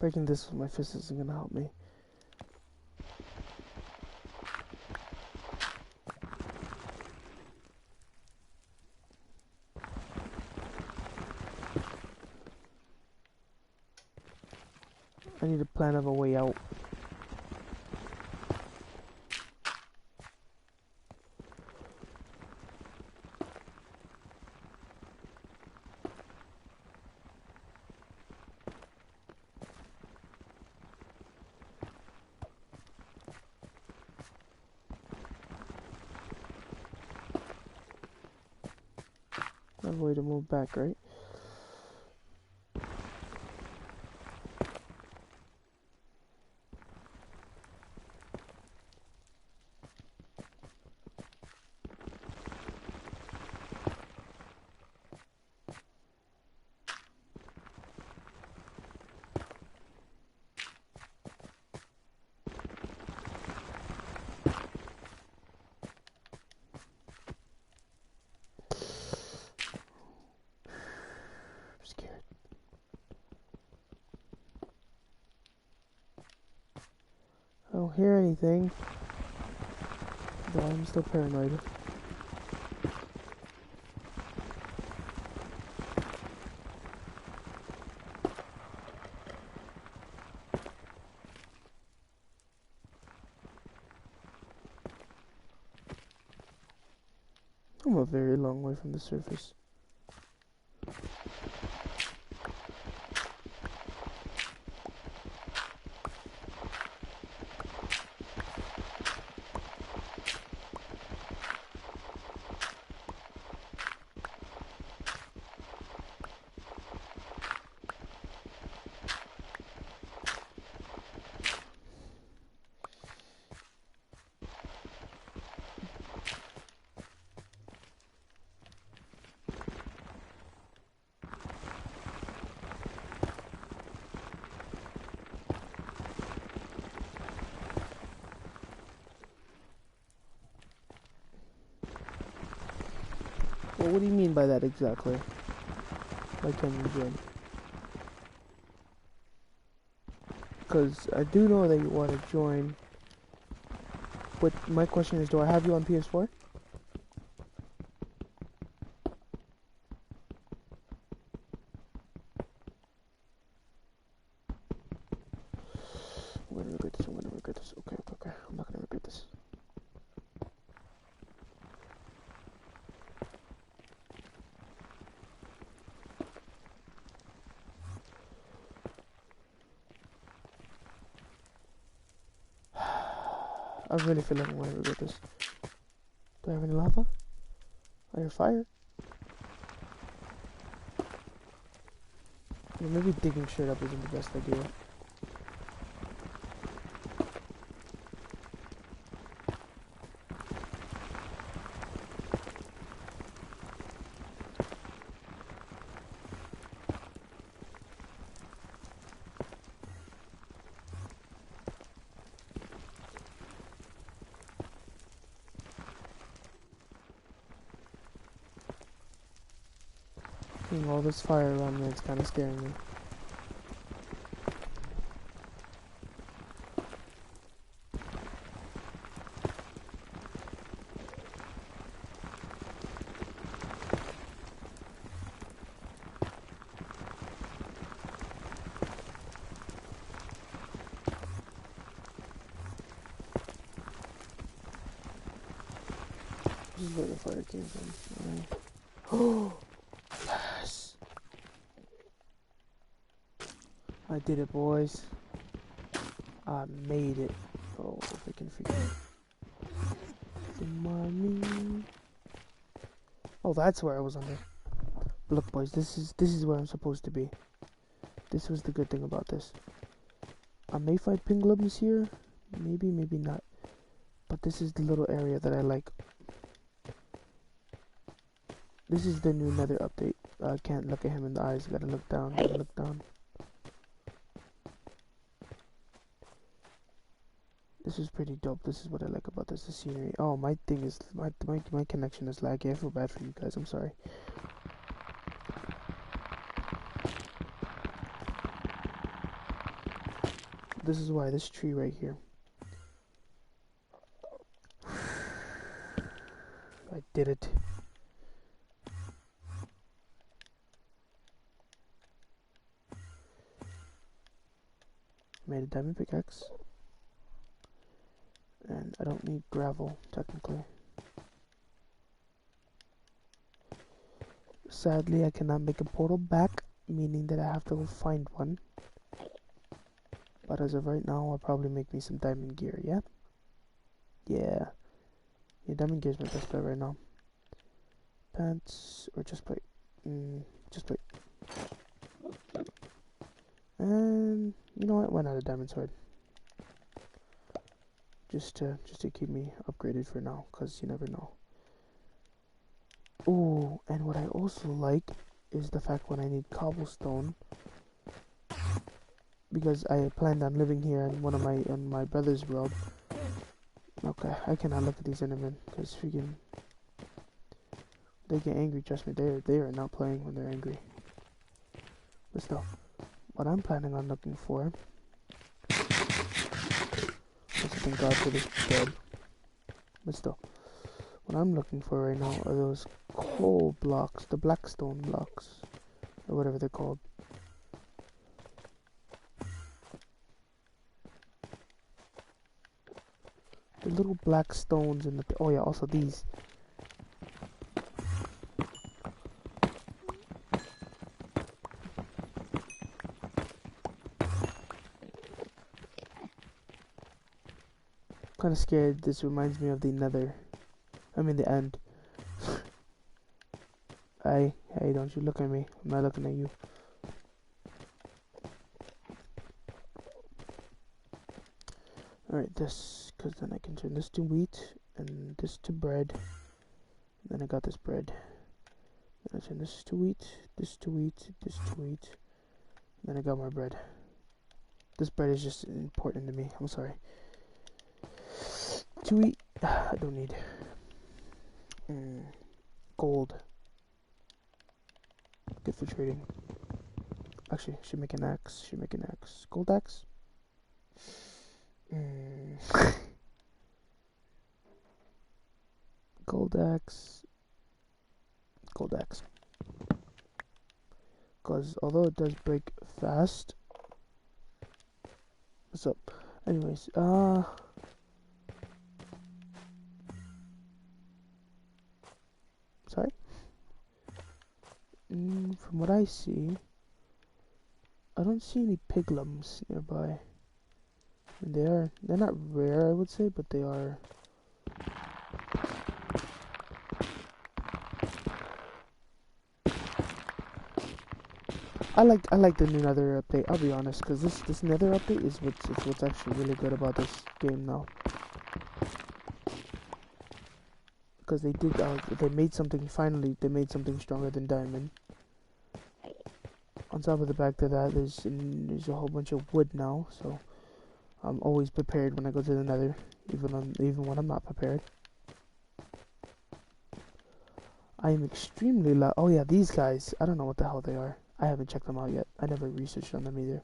Breaking this with my fist isn't gonna help me. I need a plan of a way out. I have a way to move back, right? I don't hear anything, but I'm still paranoid. I'm a very long way from the surface. Well, what do you mean by that exactly? Why can't you join? Because I do know that you want to join, but my question is, do I have you on PS4? I'm gonna regret this, I'm gonna regret this. Okay, I'm not gonna regret this. I really feel like I'm gonna regret this. Do I have any lava? I hear fire. Yeah, maybe digging straight up isn't the best idea. Seeing all this fire around me, it's kind of scaring me. This is where the fire came from. Right. Oh, yes! I did it, boys. I made it. Oh, if I can forget. The money. Oh, that's where I was under. Look, boys, this is where I'm supposed to be. This was the good thing about this. I may find pinglums here, maybe not. But this is the little area that I like. This is the new Nether update. I can't look at him in the eyes. Gotta look down. Gotta look down. This is pretty dope. This is what I like about this. The scenery. Oh, my thing is my connection is laggy. I feel bad for you guys. I'm sorry. this is why, this tree right here. I did it. Made a diamond pickaxe. And I don't need gravel, technically. Sadly, I cannot make a portal back, meaning that I have to go find one. But as of right now, I'll probably make me some diamond gear, yeah? Yeah. Yeah, diamond gear is my best bet right now. Pants, or just plate. Just plate. And, you know what, why not a diamond sword? Just to keep me upgraded for now, because you never know. Ooh, and what I also like is the fact when I need cobblestone, because I planned on living here in my brother's world. Okay, I cannot look at these Endermen because freaking they get angry. Trust me, they are not playing when they're angry. But still, what I'm planning on looking for. Thank God for this bed. But still, what I'm looking for right now are those coal blocks, the blackstone blocks, or whatever they're called. The little black stones in the... oh yeah, also these. Kind of scared. This reminds me of the Nether. I mean the end. Hey, don't you look at me. I'm not looking at you. Alright, this, because then I can turn this to wheat, and this to bread. And then I got this bread. Then I turn this to wheat, this to wheat, this to wheat. And then I got more bread. This bread is just important to me. I'm sorry. To wheat, I don't need. Gold. Good for trading. Actually, should make an axe. Gold axe? Gold axe. Because although it does break fast. What's up? Anyways, sorry? From what I see, I don't see any piglins nearby. And they're not rare, I would say, but they are. I like the new Nether update. I'll be honest, because this Nether update is what's actually really good about this game now. Because they made something finally. They made something stronger than diamond. On top of the fact that there's a whole bunch of wood now, so I'm always prepared when I go to the Nether, even when I'm not prepared. I am extremely loud. Oh yeah, these guys. I don't know what the hell they are. I haven't checked them out yet. I never researched on them either.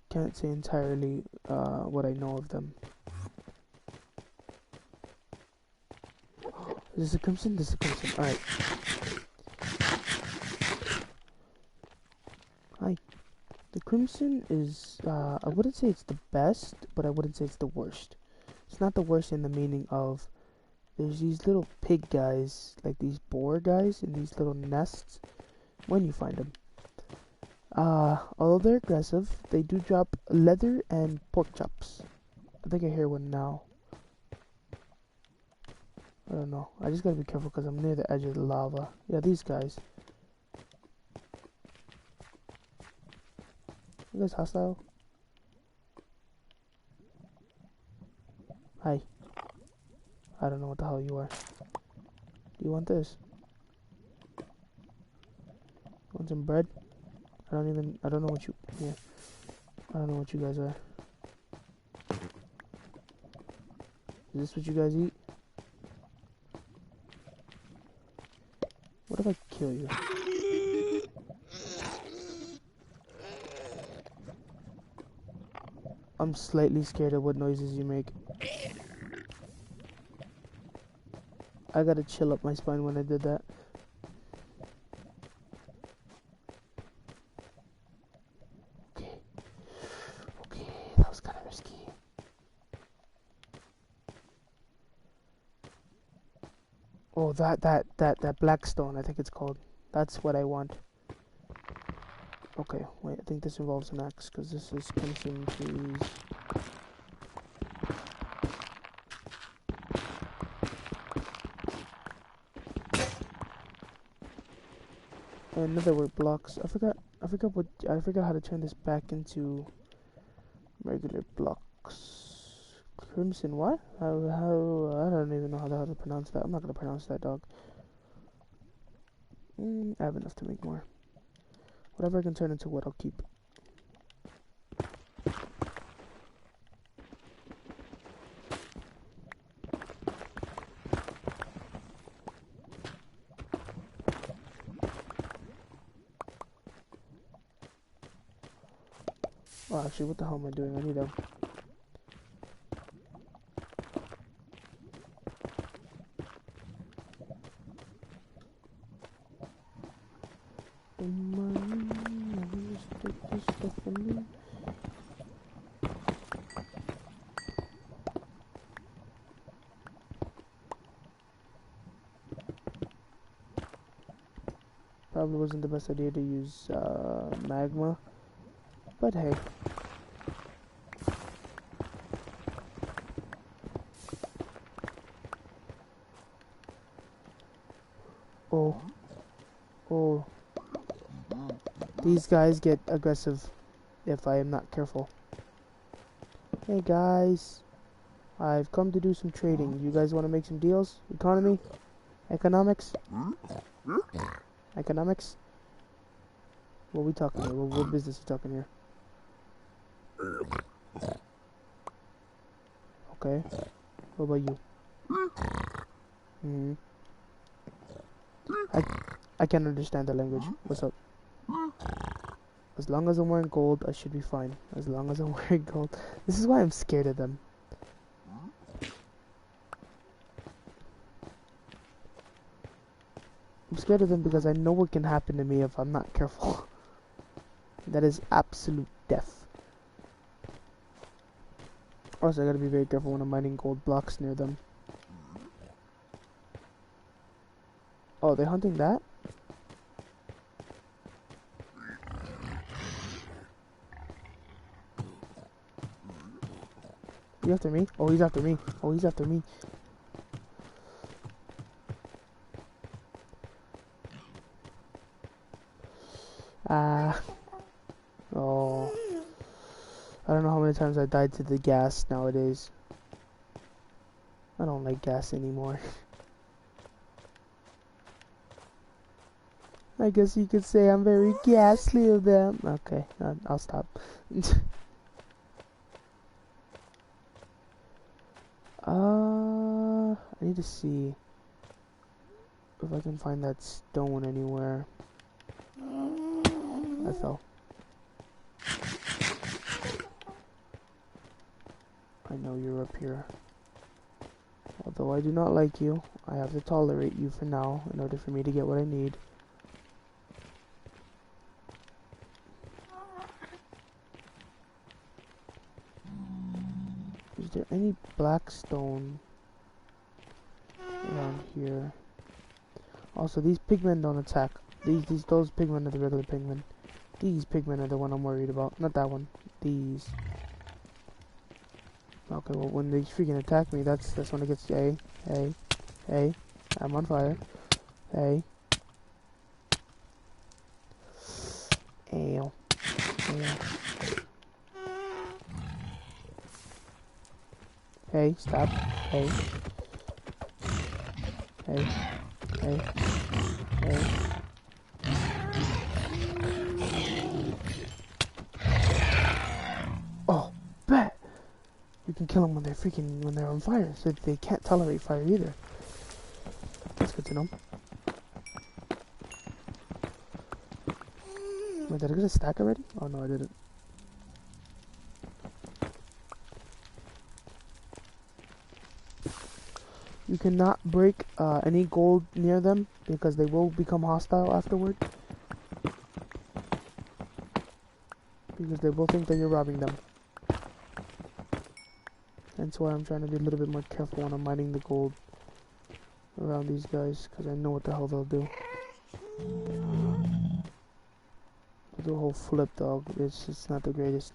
Can't say entirely what I know of them. Is this a crimson? This is a crimson. Alright. Hi. The crimson is, I wouldn't say it's the best, but I wouldn't say it's the worst. It's not the worst in the meaning of there's these little pig guys, like these boar guys in these little nests, when you find them. Although they're aggressive, they do drop leather and pork chops. I think I hear one now. I don't know. I just gotta be careful because I'm near the edge of the lava. Yeah, these guys. You guys hostile? Hi. I don't know what the hell you are. Do you want this? Want some bread? I don't know what you, yeah. I don't know what you guys are. Is this what you guys eat? What if I kill you? I'm slightly scared of what noises you make. I gotta chill up my spine when I did that. Okay. Okay, that was kind of risky. Oh, that black stone, I think it's called. That's what I want. Okay, wait, I think this involves an axe, because this is crimson trees. Another word, blocks. I forgot how to turn this back into regular blocks. Crimson what? How, I don't even know how to pronounce that. I'm not gonna pronounce that, dog. I have enough to make more. Whatever I can turn into what, I'll keep. Oh, actually, what the hell am I doing? I need a... Probably wasn't the best idea to use magma, but hey. Oh, these guys get aggressive if I am not careful. Hey guys, I've come to do some trading. You guys want to make some deals? Economy? Economics? Economics? What are we talking here? What business are we talking here? Okay. What about you? I can't understand the language. What's up? As long as I'm wearing gold, I should be fine. As long as I'm wearing gold. This is why I'm scared of them. I'm scared of them because I know what can happen to me if I'm not careful. That is absolute death. Also, I gotta be very careful when I'm mining gold blocks near them. Oh, they're hunting that? You after me? Oh, he's after me. Oh, he's after me. Oh. I don't know how many times I died to the gas nowadays. I don't like gas anymore. I guess you could say I'm very ghastly of them. Okay, I'll stop. I need to see if I can find that stone anywhere. I fell. I know you're up here. Although I do not like you, I have to tolerate you for now in order for me to get what I need. Is there any black stone around here? Also, these pigmen don't attack. Those pigmen are the regular pigmen. These pigmen are the one I'm worried about. Not that one. These. Okay, well, when they freaking attack me, that's when it gets. Hey, I'm on fire. Hey. Ow. Hey, stop. Hey. Hey. Oh, bet. You can kill them when they're on fire, so they can't tolerate fire either. That's good to know. Wait, did I get a stack already? Oh no, I didn't. You cannot break any gold near them because they will become hostile afterward. Because they will think that you're robbing them. That's why I'm trying to be a little bit more careful when I'm mining the gold around these guys, because I know what the hell they'll do. They'll do a whole flip, dog. It's not the greatest.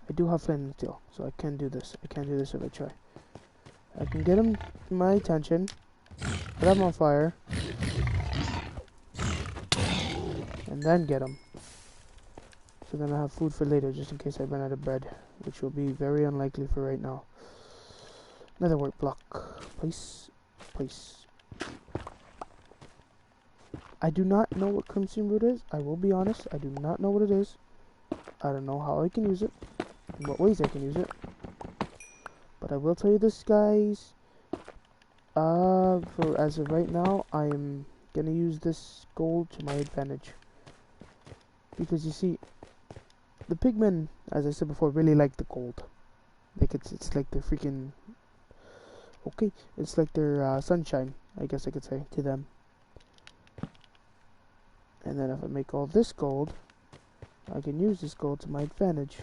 I do have flame and steel, so I can do this. I can do this if I try. I can get him my attention, put him on fire, and then get him. So then I have food for later, just in case I run out of bread, which will be very unlikely for right now. Another work block. Place. Place. I do not know what crimson root is. I will be honest. I do not know what it is. I don't know how I can use it. In what ways I can use it. But I will tell you this, guys. For as of right now, I am gonna use this gold to my advantage. Because you see, the pigmen, as I said before, really like the gold. Like it's like their freaking... Okay, it's like their sunshine, I guess I could say, to them. And then if I make all this gold, I can use this gold to my advantage.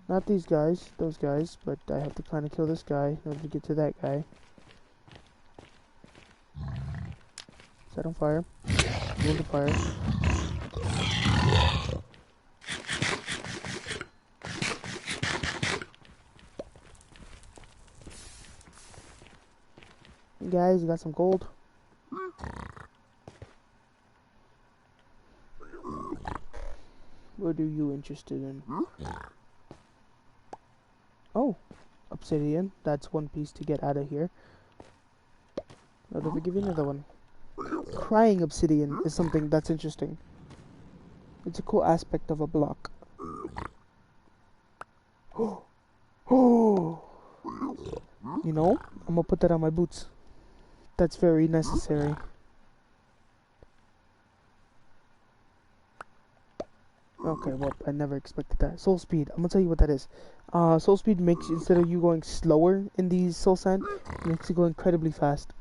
Not these guys, those guys, but I have to kind of kill this guy in order to get to that guy. Set on fire. Hold the fire. Hey guys, you got some gold? What are you interested in? Oh, obsidian. That's one piece to get out of here. Now, let me give you another one. Crying obsidian is something that's interesting. It's a cool aspect of a block. Oh, you know, I'm gonna put that on my boots. That's very necessary. Okay, well, I never expected that. Soul speed. I'm gonna tell you what that is. Soul speed makes, instead of you going slower in these soul sand, it makes you go incredibly fast.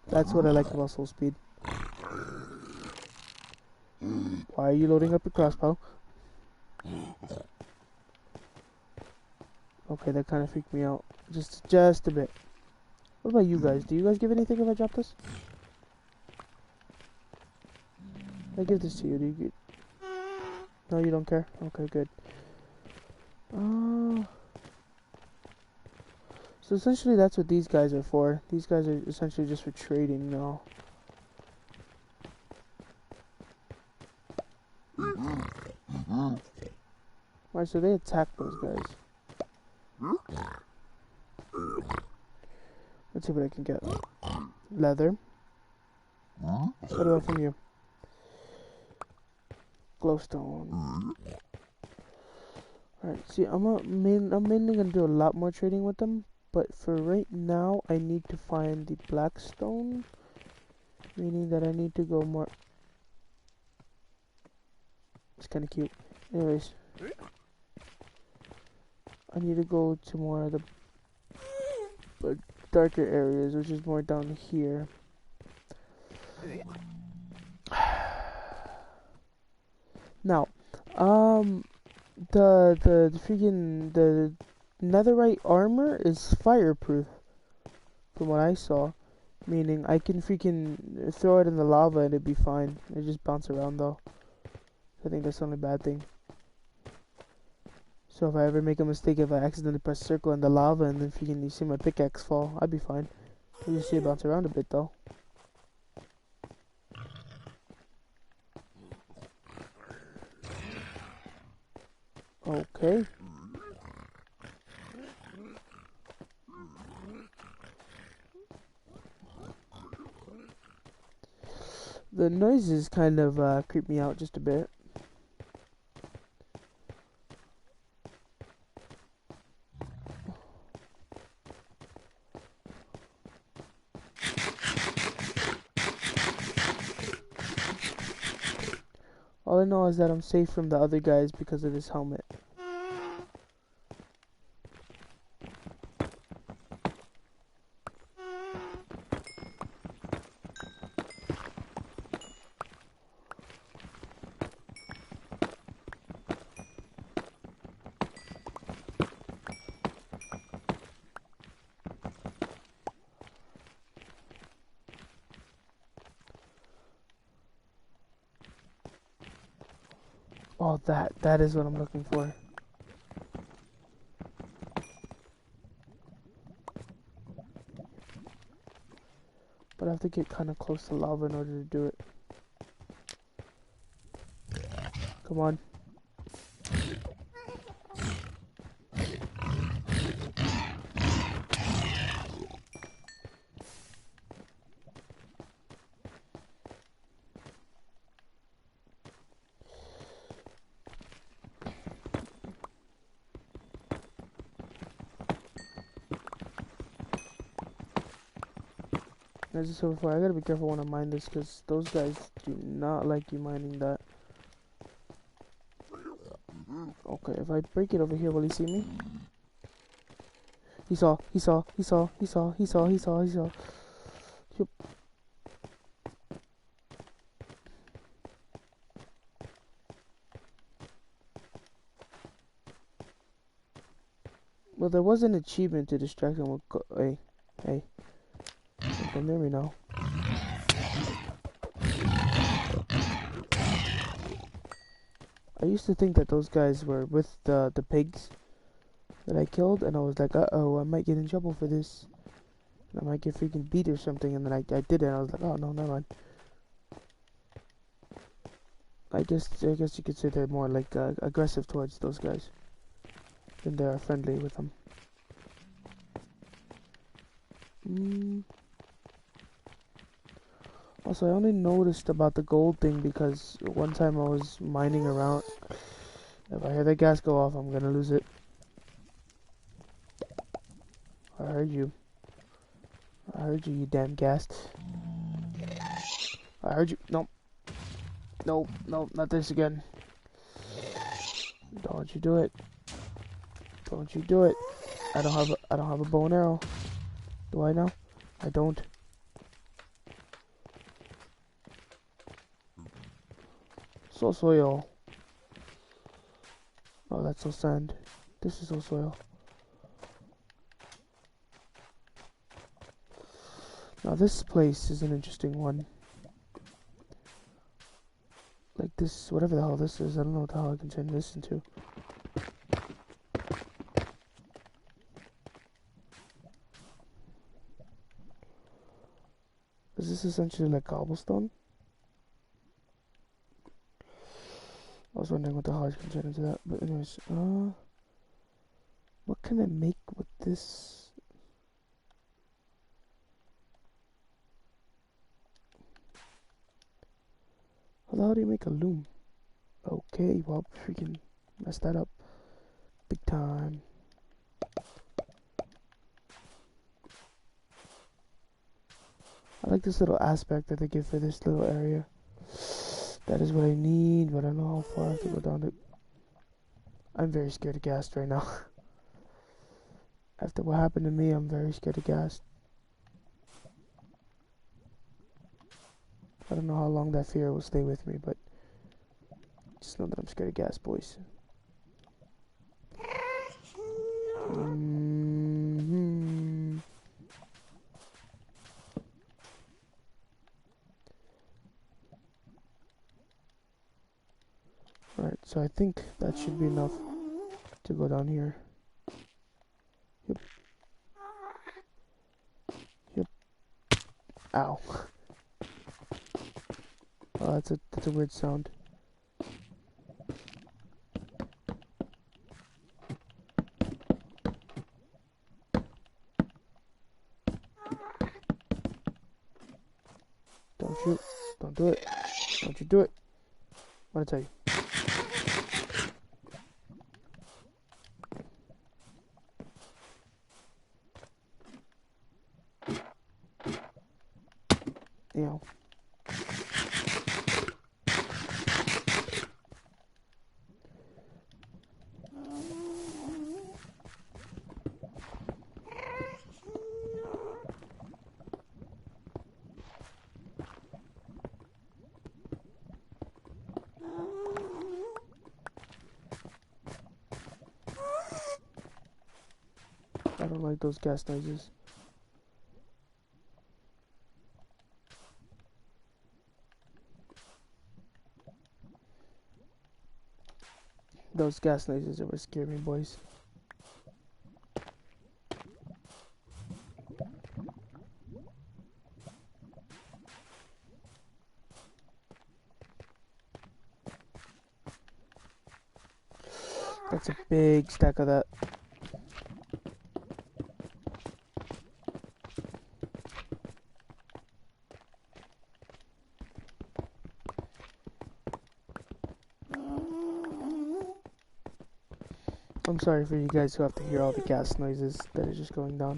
That's what I like about soul speed. Why are you loading up your crossbow? Okay, that kind of freaked me out. Just a bit. What about you guys? Do you guys give anything if I drop this? I give this to you. Do you get... No, you don't care? Okay, good. So essentially that's what these guys are for. These guys are essentially just for trading now. Alright, so they attack those guys. Let's see what I can get. Leather. What about from you? Glowstone. Alright, see, I'm mainly gonna do a lot more trading with them, but for right now, I need to find the blackstone, meaning that I need to go more. It's kind of cute. Anyways, I need to go to more of the darker areas, which is more down here. Now, the freaking the netherite armor is fireproof, from what I saw, meaning I can freaking throw it in the lava and it'd be fine. It just bounce around though. I think that's the only bad thing. So if I ever make a mistake, if I accidentally press circle in the lava and then freaking you see my pickaxe fall, I'd be fine. You just see it bounce around a bit though. Okay. The noises kind of creep me out just a bit. All I know is that I'm safe from the other guys because of this helmet. Oh, that is what I'm looking for. But I have to get kind of close to lava in order to do it. Come on. As I said before, I gotta be careful when I mine this because those guys do not like you mining that. Okay, if I break it over here, will he see me? He saw. Yep. Well, there was an achievement to distract him with hey. Come near me now. I used to think that those guys were with the pigs that I killed, and I was like, uh-oh, I might get in trouble for this. I might get freaking beat or something, and then I did it, and I was like, oh, no, never mind. I guess you could say they're more like aggressive towards those guys than they are friendly with them. Also, I only noticed about the gold thing because one time I was mining around. If I hear the gas go off, I'm gonna lose it. I heard you. I heard you, you damn gas. I heard you. Nope. Nope, not this again. Don't you do it. Don't you do it. I don't have a bow and arrow. Do I now? I don't. So soil. Oh, that's so sand. This is so soil. Now this place is an interesting one. Like this, whatever the hell this is, I don't know what the hell I can turn this into. Is this essentially like cobblestone? I was wondering what the hell I can turn into that, but anyways, what can I make with this? How do you make a loom? Okay, well, freaking messed that up big time. I like this little aspect that they give for this little area. That is what I need, but I don't know how far I have to go down it. I'm very scared of ghast right now. After what happened to me, I'm very scared of ghast. I don't know how long that fear will stay with me, but just know that I'm scared of ghast, boys. Alright, so I think that should be enough to go down here. Yep. Ow. Oh, that's a weird sound. Don't shoot. Don't do it. Don't you do it. I'm gonna tell you. Ew. don't like those gas noises. Those gas noises that would scare me, boys. That's a big stack of that. I'm sorry for you guys who have to hear all the gas noises that are just going down.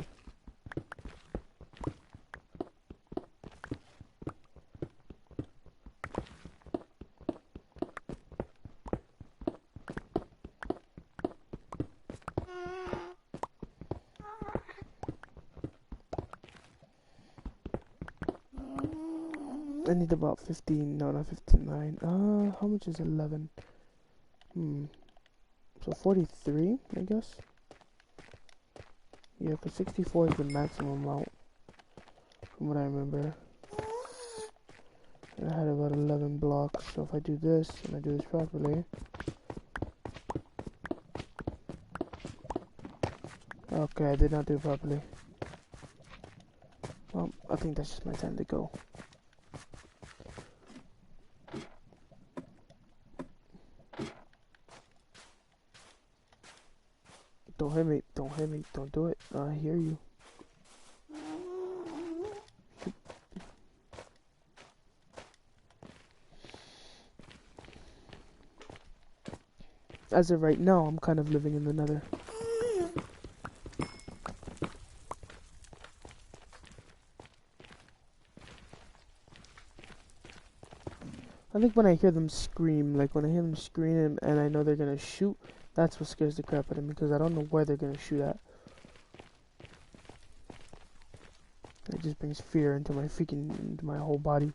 I need about 15, no, not 59. How much is 11? So 43, I guess? Yeah, because 64 is the maximum amount, from what I remember. I had about 11 blocks, so if I do this, and I do this properly... Okay, I did not do it properly. Well, I think that's just my time to go. Don't hit me, don't hit me, don't do it. I hear you. As of right now, I'm kind of living in the nether. I think when I hear them scream, like when I hear them scream and I know they're gonna shoot, that's what scares the crap out of me, because I don't know where they're gonna shoot at. It just brings fear into my whole body.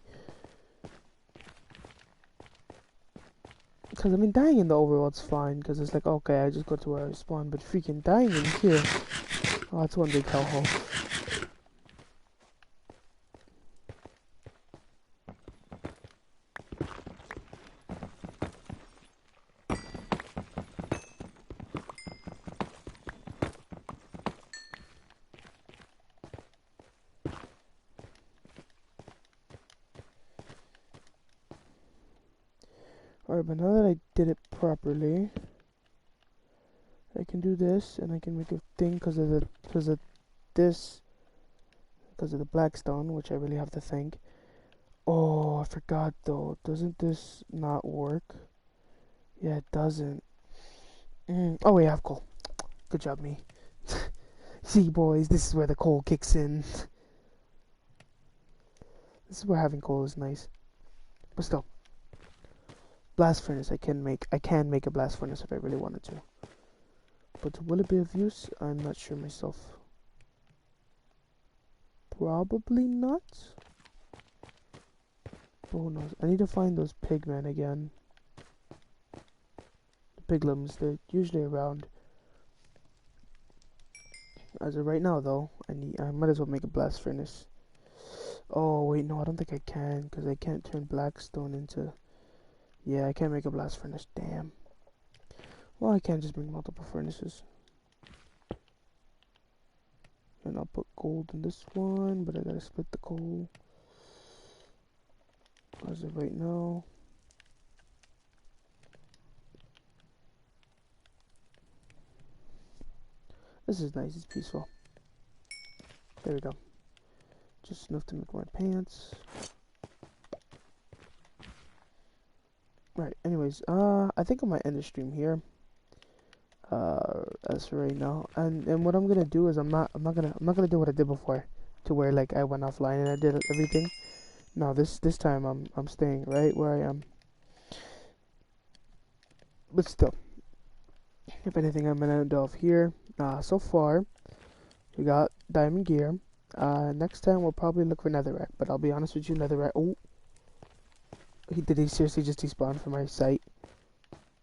Because I mean, dying in the overworld's fine, because it's like, okay, I just go to where I spawn, but freaking dying in here, oh, it's one big hellhole. Alright, but now that I did it properly, I can do this, and I can make a thing because of the blackstone, which I really have to thank. Oh, I forgot though. Doesn't this not work? Yeah, it doesn't. Oh wait, I have coal. Good job, me. See, boys, this is where the coal kicks in. This is where having coal is nice. But still. Blast furnace, I can make a blast furnace if I really wanted to. But will it be of use? I'm not sure myself. Probably not. But who knows? I need to find those pigmen again. The piglins, they're usually around. As of right now though, I might as well make a blast furnace. Oh wait, no, I don't think I can, because I can't turn blackstone into... Yeah, I can't make a blast furnace, damn. Well, I can't just bring multiple furnaces. And I'll put gold in this one, but I gotta split the coal. As of right now. This is nice, it's peaceful. There we go. Just enough to make my pants. Right, anyways, I think I might end the stream here. As for right now. And what I'm gonna do is I'm not gonna do what I did before, to where like I went offline and I did everything. No, this time I'm staying right where I am. But still, if anything, I'm gonna delve here. So far, we got diamond gear. Next time we'll probably look for netherrack. But I'll be honest with you, netherrack. Oh, did he seriously just despawn from my site?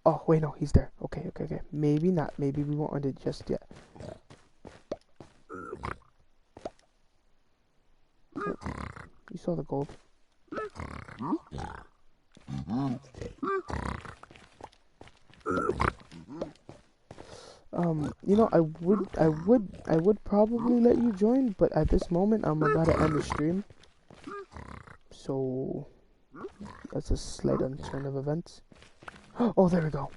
Oh wait, no, he's there. Okay. Maybe not. Maybe we won't end it just yet. saw the gold. You know, I would probably let you join, but at this moment, I'm about to end the stream. So, that's a slight unturn of events. Oh, there we go.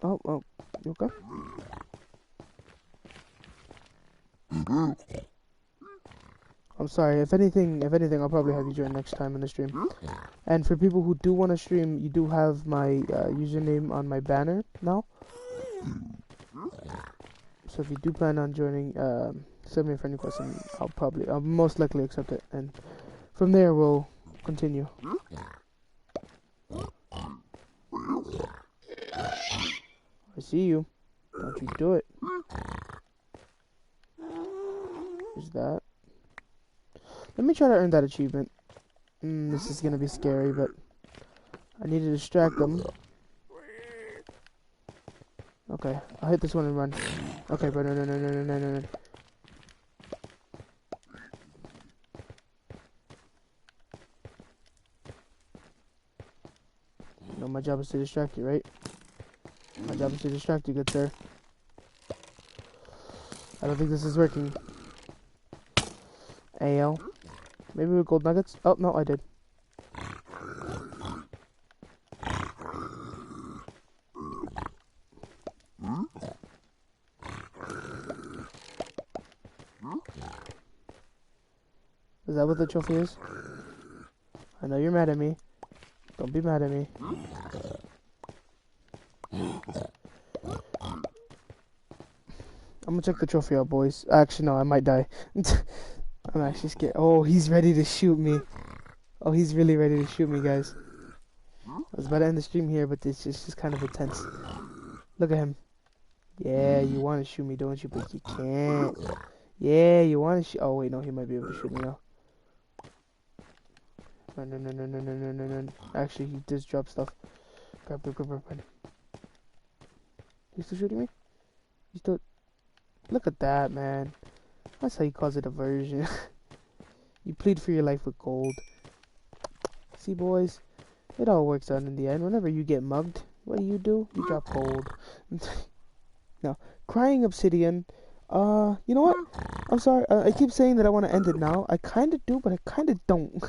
Oh, you okay? I'm sorry. If anything, I'll probably have you join next time in the stream. And for people who do want to stream, you do have my username on my banner now. So if you do plan on joining, send me a friend request, and I'll most likely accept it. And from there, we'll continue. I see you. Don't you do it. Is that? Let me try to earn that achievement. This is gonna be scary, but I need to distract them. Okay, I'll hit this one and run. Okay, but no. No, my job is to distract you, right? My job is to distract you, good sir. I don't think this is working. AL. Maybe with gold nuggets? Oh, no, I did. Is that what the trophy is? I know you're mad at me. Don't be mad at me. I'm gonna check the trophy out, boys. Actually, no, I might die. I'm actually scared. Oh, he's ready to shoot me. Oh, he's really ready to shoot me, guys. I was about to end the stream here, but it's just kind of intense. Look at him. Yeah, you want to shoot me, don't you? But you can't. Yeah, you want to shoot. Oh, wait, no, he might be able to shoot me now. No. Actually, he does drop stuff. Grab. He's still shooting me? He's still... Look at that, man. That's how you cause a diversion. You plead for your life with gold. See, boys? It all works out in the end. Whenever you get mugged, what do? You drop gold. Now, crying obsidian. You know what? I'm sorry. I keep saying that I want to end it now. I kind of do, but I kind of don't.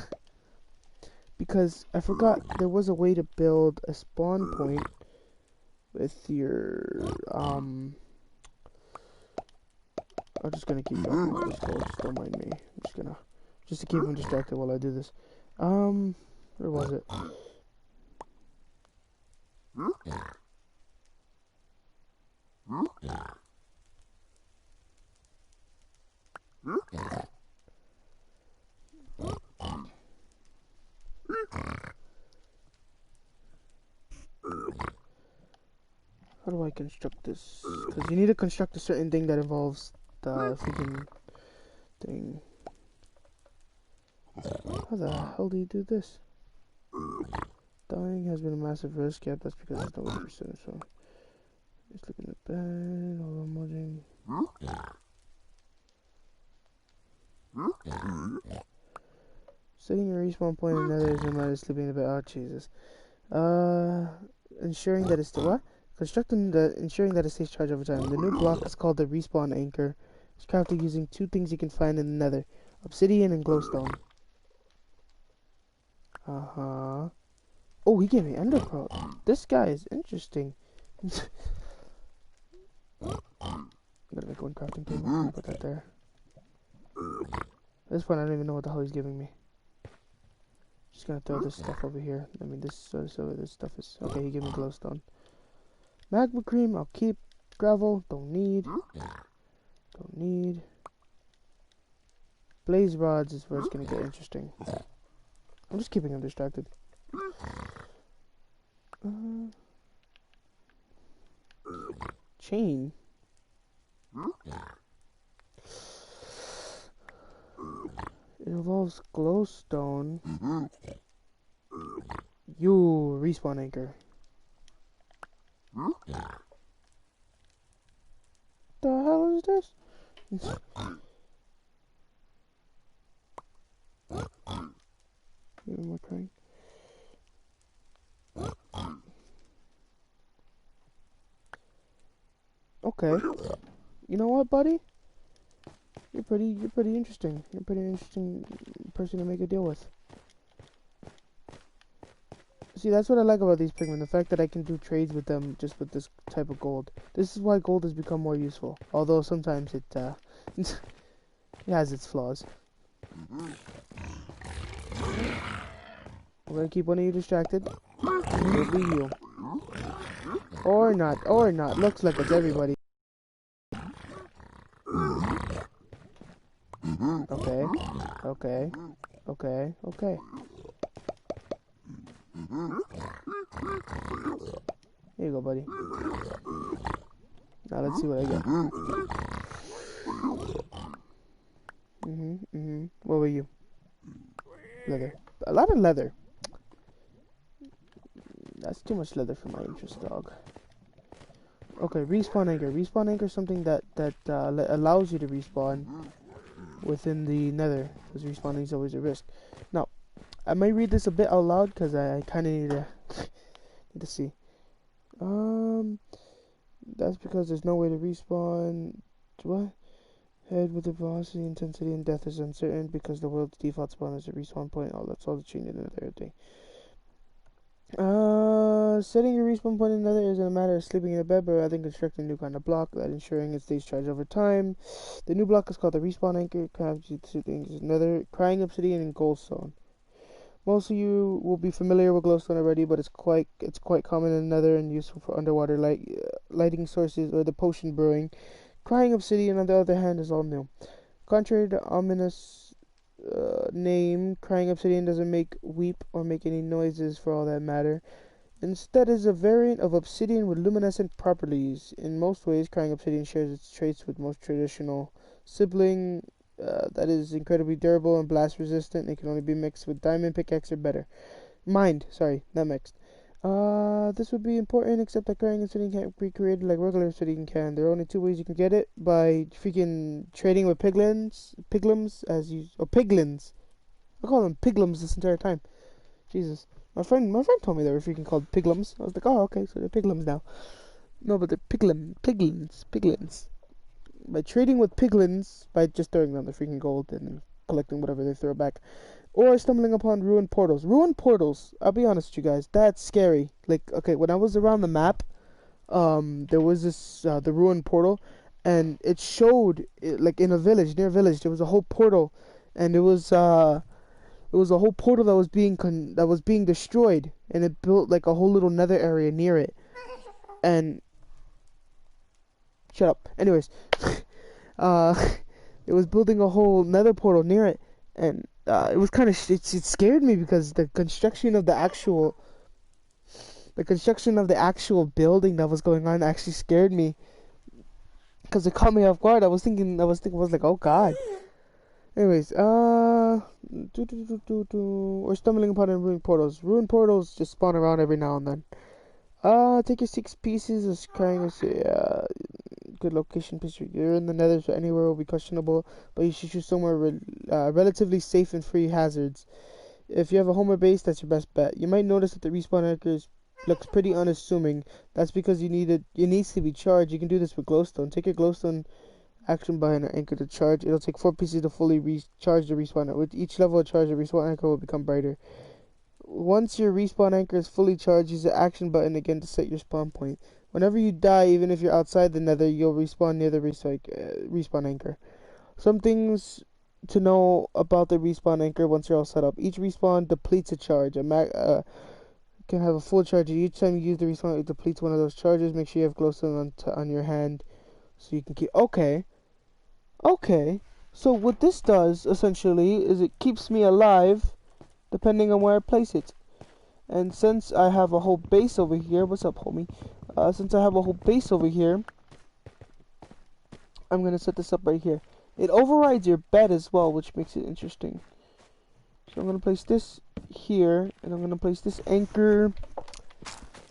Because I forgot there was a way to build a spawn point with your, I'm just gonna keep dropping all this gold, just don't mind me. I'm just gonna, just to keep him distracted while I do this. Where was it? How do I construct this? Because you need to construct a certain thing that involves the freaking thing. How the hell do you do this? Dying has been a massive risk. Yep, that's because it's no 1%. So, just looking at that. Hold on, merging. Setting a respawn point in Nether is no matter sleeping in the bed. Oh, Jesus. Ensuring that it's still what? Ensuring that it stays charged over time. The new block is called the respawn anchor. It's crafted using two things you can find in the Nether: obsidian and glowstone. Oh, he gave me ender pearl. This guy is interesting. I'm gonna make one crafting table. Put that there. At this point, I don't even know what the hell he's giving me. Just gonna throw this stuff over here. I mean, this stuff is okay. He gave me glowstone. Magma cream, I'll keep. Gravel, don't need. Blaze rods is where it's gonna get interesting. I'm just keeping him distracted. Chain. It involves glowstone. You respawn anchor. The the stairs? Am I crying? Okay. You know what, buddy? You're pretty interesting. You're a pretty interesting person to make a deal with. See, that's what I like about these pigmen, the fact that I can do trades with them just with this type of gold. This is why gold has become more useful, although sometimes it it has its flaws. We're gonna keep one of you distracted. It'll be you. Or not, or not. Looks like it's everybody. Okay, okay, okay, okay. Here you go, buddy. Now let's see what I get. What were you? Leather. A lot of leather. That's too much leather for my interest, dog. Okay, respawn anchor. Respawn anchor is something that allows you to respawn within the nether, because respawning is always a risk. Now, I might read this a bit out loud because I kind of need to see. That's because there's no way to respawn. What? Head with the velocity, intensity, and death is uncertain because the world's default spawn is a respawn point. Oh, that's all the cheating in the other thing. Setting your respawn point in the nether isn't a matter of sleeping in a bed, but rather constructing a new kind of block that ensuring it stays charged over time. The new block is called the respawn anchor. It has two things: nether, crying obsidian, and goldstone. Most of you will be familiar with glowstone already, but it's quite common in the nether and useful for underwater lighting sources or the potion brewing. Crying obsidian, on the other hand, is all new. Contrary to ominous name, crying obsidian doesn't make weep or make any noises for all that matter. Instead, is a variant of obsidian with luminescent properties. In most ways, crying obsidian shares its traits with most traditional sibling. That is incredibly durable and blast resistant. It can only be mixed with diamond pickaxe or better. Sorry, not mixed. This would be important, except that crying obsidian can't be created like regular obsidian can. There are only two ways you can get it: by freaking trading with piglins. I call them piglins this entire time. Jesus. My friend told me they were freaking called piglins. I was like, oh, okay, so they're piglins now. No, but they're piglins. By trading with piglins, by just throwing them the freaking gold and collecting whatever they throw back, or stumbling upon ruined portals. Ruined portals, I'll be honest with you guys, that's scary. Like, okay, when I was around the map, there was this, the ruined portal, and it showed, like, in a village, near a village, there was a whole portal, and it was a whole portal that was being destroyed, and it built, like, a whole little nether area near it, and, shut up, anyways, it was building a whole nether portal near it, and it was kind of it scared me because the construction of the actual building that was going on actually scared me because it caught me off guard. I was like, oh god. Anyways, or stumbling upon ruined portals. Ruined portals just spawn around every now and then. Take your 6 pieces of crying. Good location picture. You're in the nether, so anywhere will be questionable, but you should choose somewhere relatively safe and free hazards. If you have a homer base, that's your best bet. You might notice that the respawn anchor looks pretty unassuming. That's because it needs to be charged. You can do this with glowstone. Take your glowstone action button or anchor to charge. It'll take 4 pieces to fully recharge the respawn. With each level of charge, the respawn anchor will become brighter. Once your respawn anchor is fully charged, use the action button again to set your spawn point. Whenever you die, even if you're outside the nether, you'll respawn near the respawn anchor. Some things to know about the respawn anchor once you're all set up. Each respawn depletes a charge. Can have a full charge. Each time you use the respawn, it depletes one of those charges. Make sure you have glowstone on your hand so you can keep... Okay. So what this does, essentially, is it keeps me alive depending on where I place it. And since I have a whole base over here... What's up, homie? Since I have a whole base over here, I'm going to set this up right here. It overrides your bed as well, which makes it interesting. So I'm going to place this here, and I'm going to place this anchor,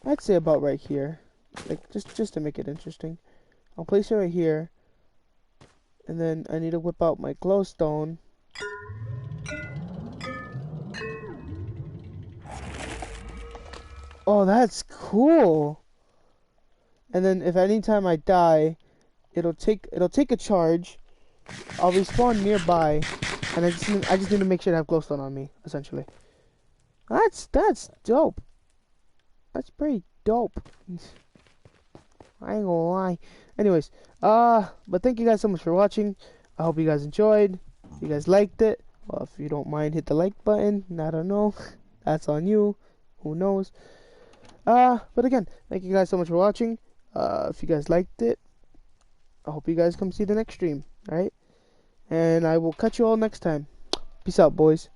I'd say about right here. Like, just to make it interesting. I'll place it right here. And then I need to whip out my glowstone. Oh, that's cool. And then if anytime I die, it'll take a charge. I'll respawn nearby, and I just need to make sure to have glowstone on me, essentially. That's dope. That's pretty dope. I ain't gonna lie. Anyways, but thank you guys so much for watching. I hope you guys enjoyed. If you guys liked it, well, if you don't mind, hit the like button. I don't know. That's on you. Who knows? But again, thank you guys so much for watching. If you guys liked it, I hope you guys come see the next stream. Alright? And I will catch you all next time. Peace out, boys.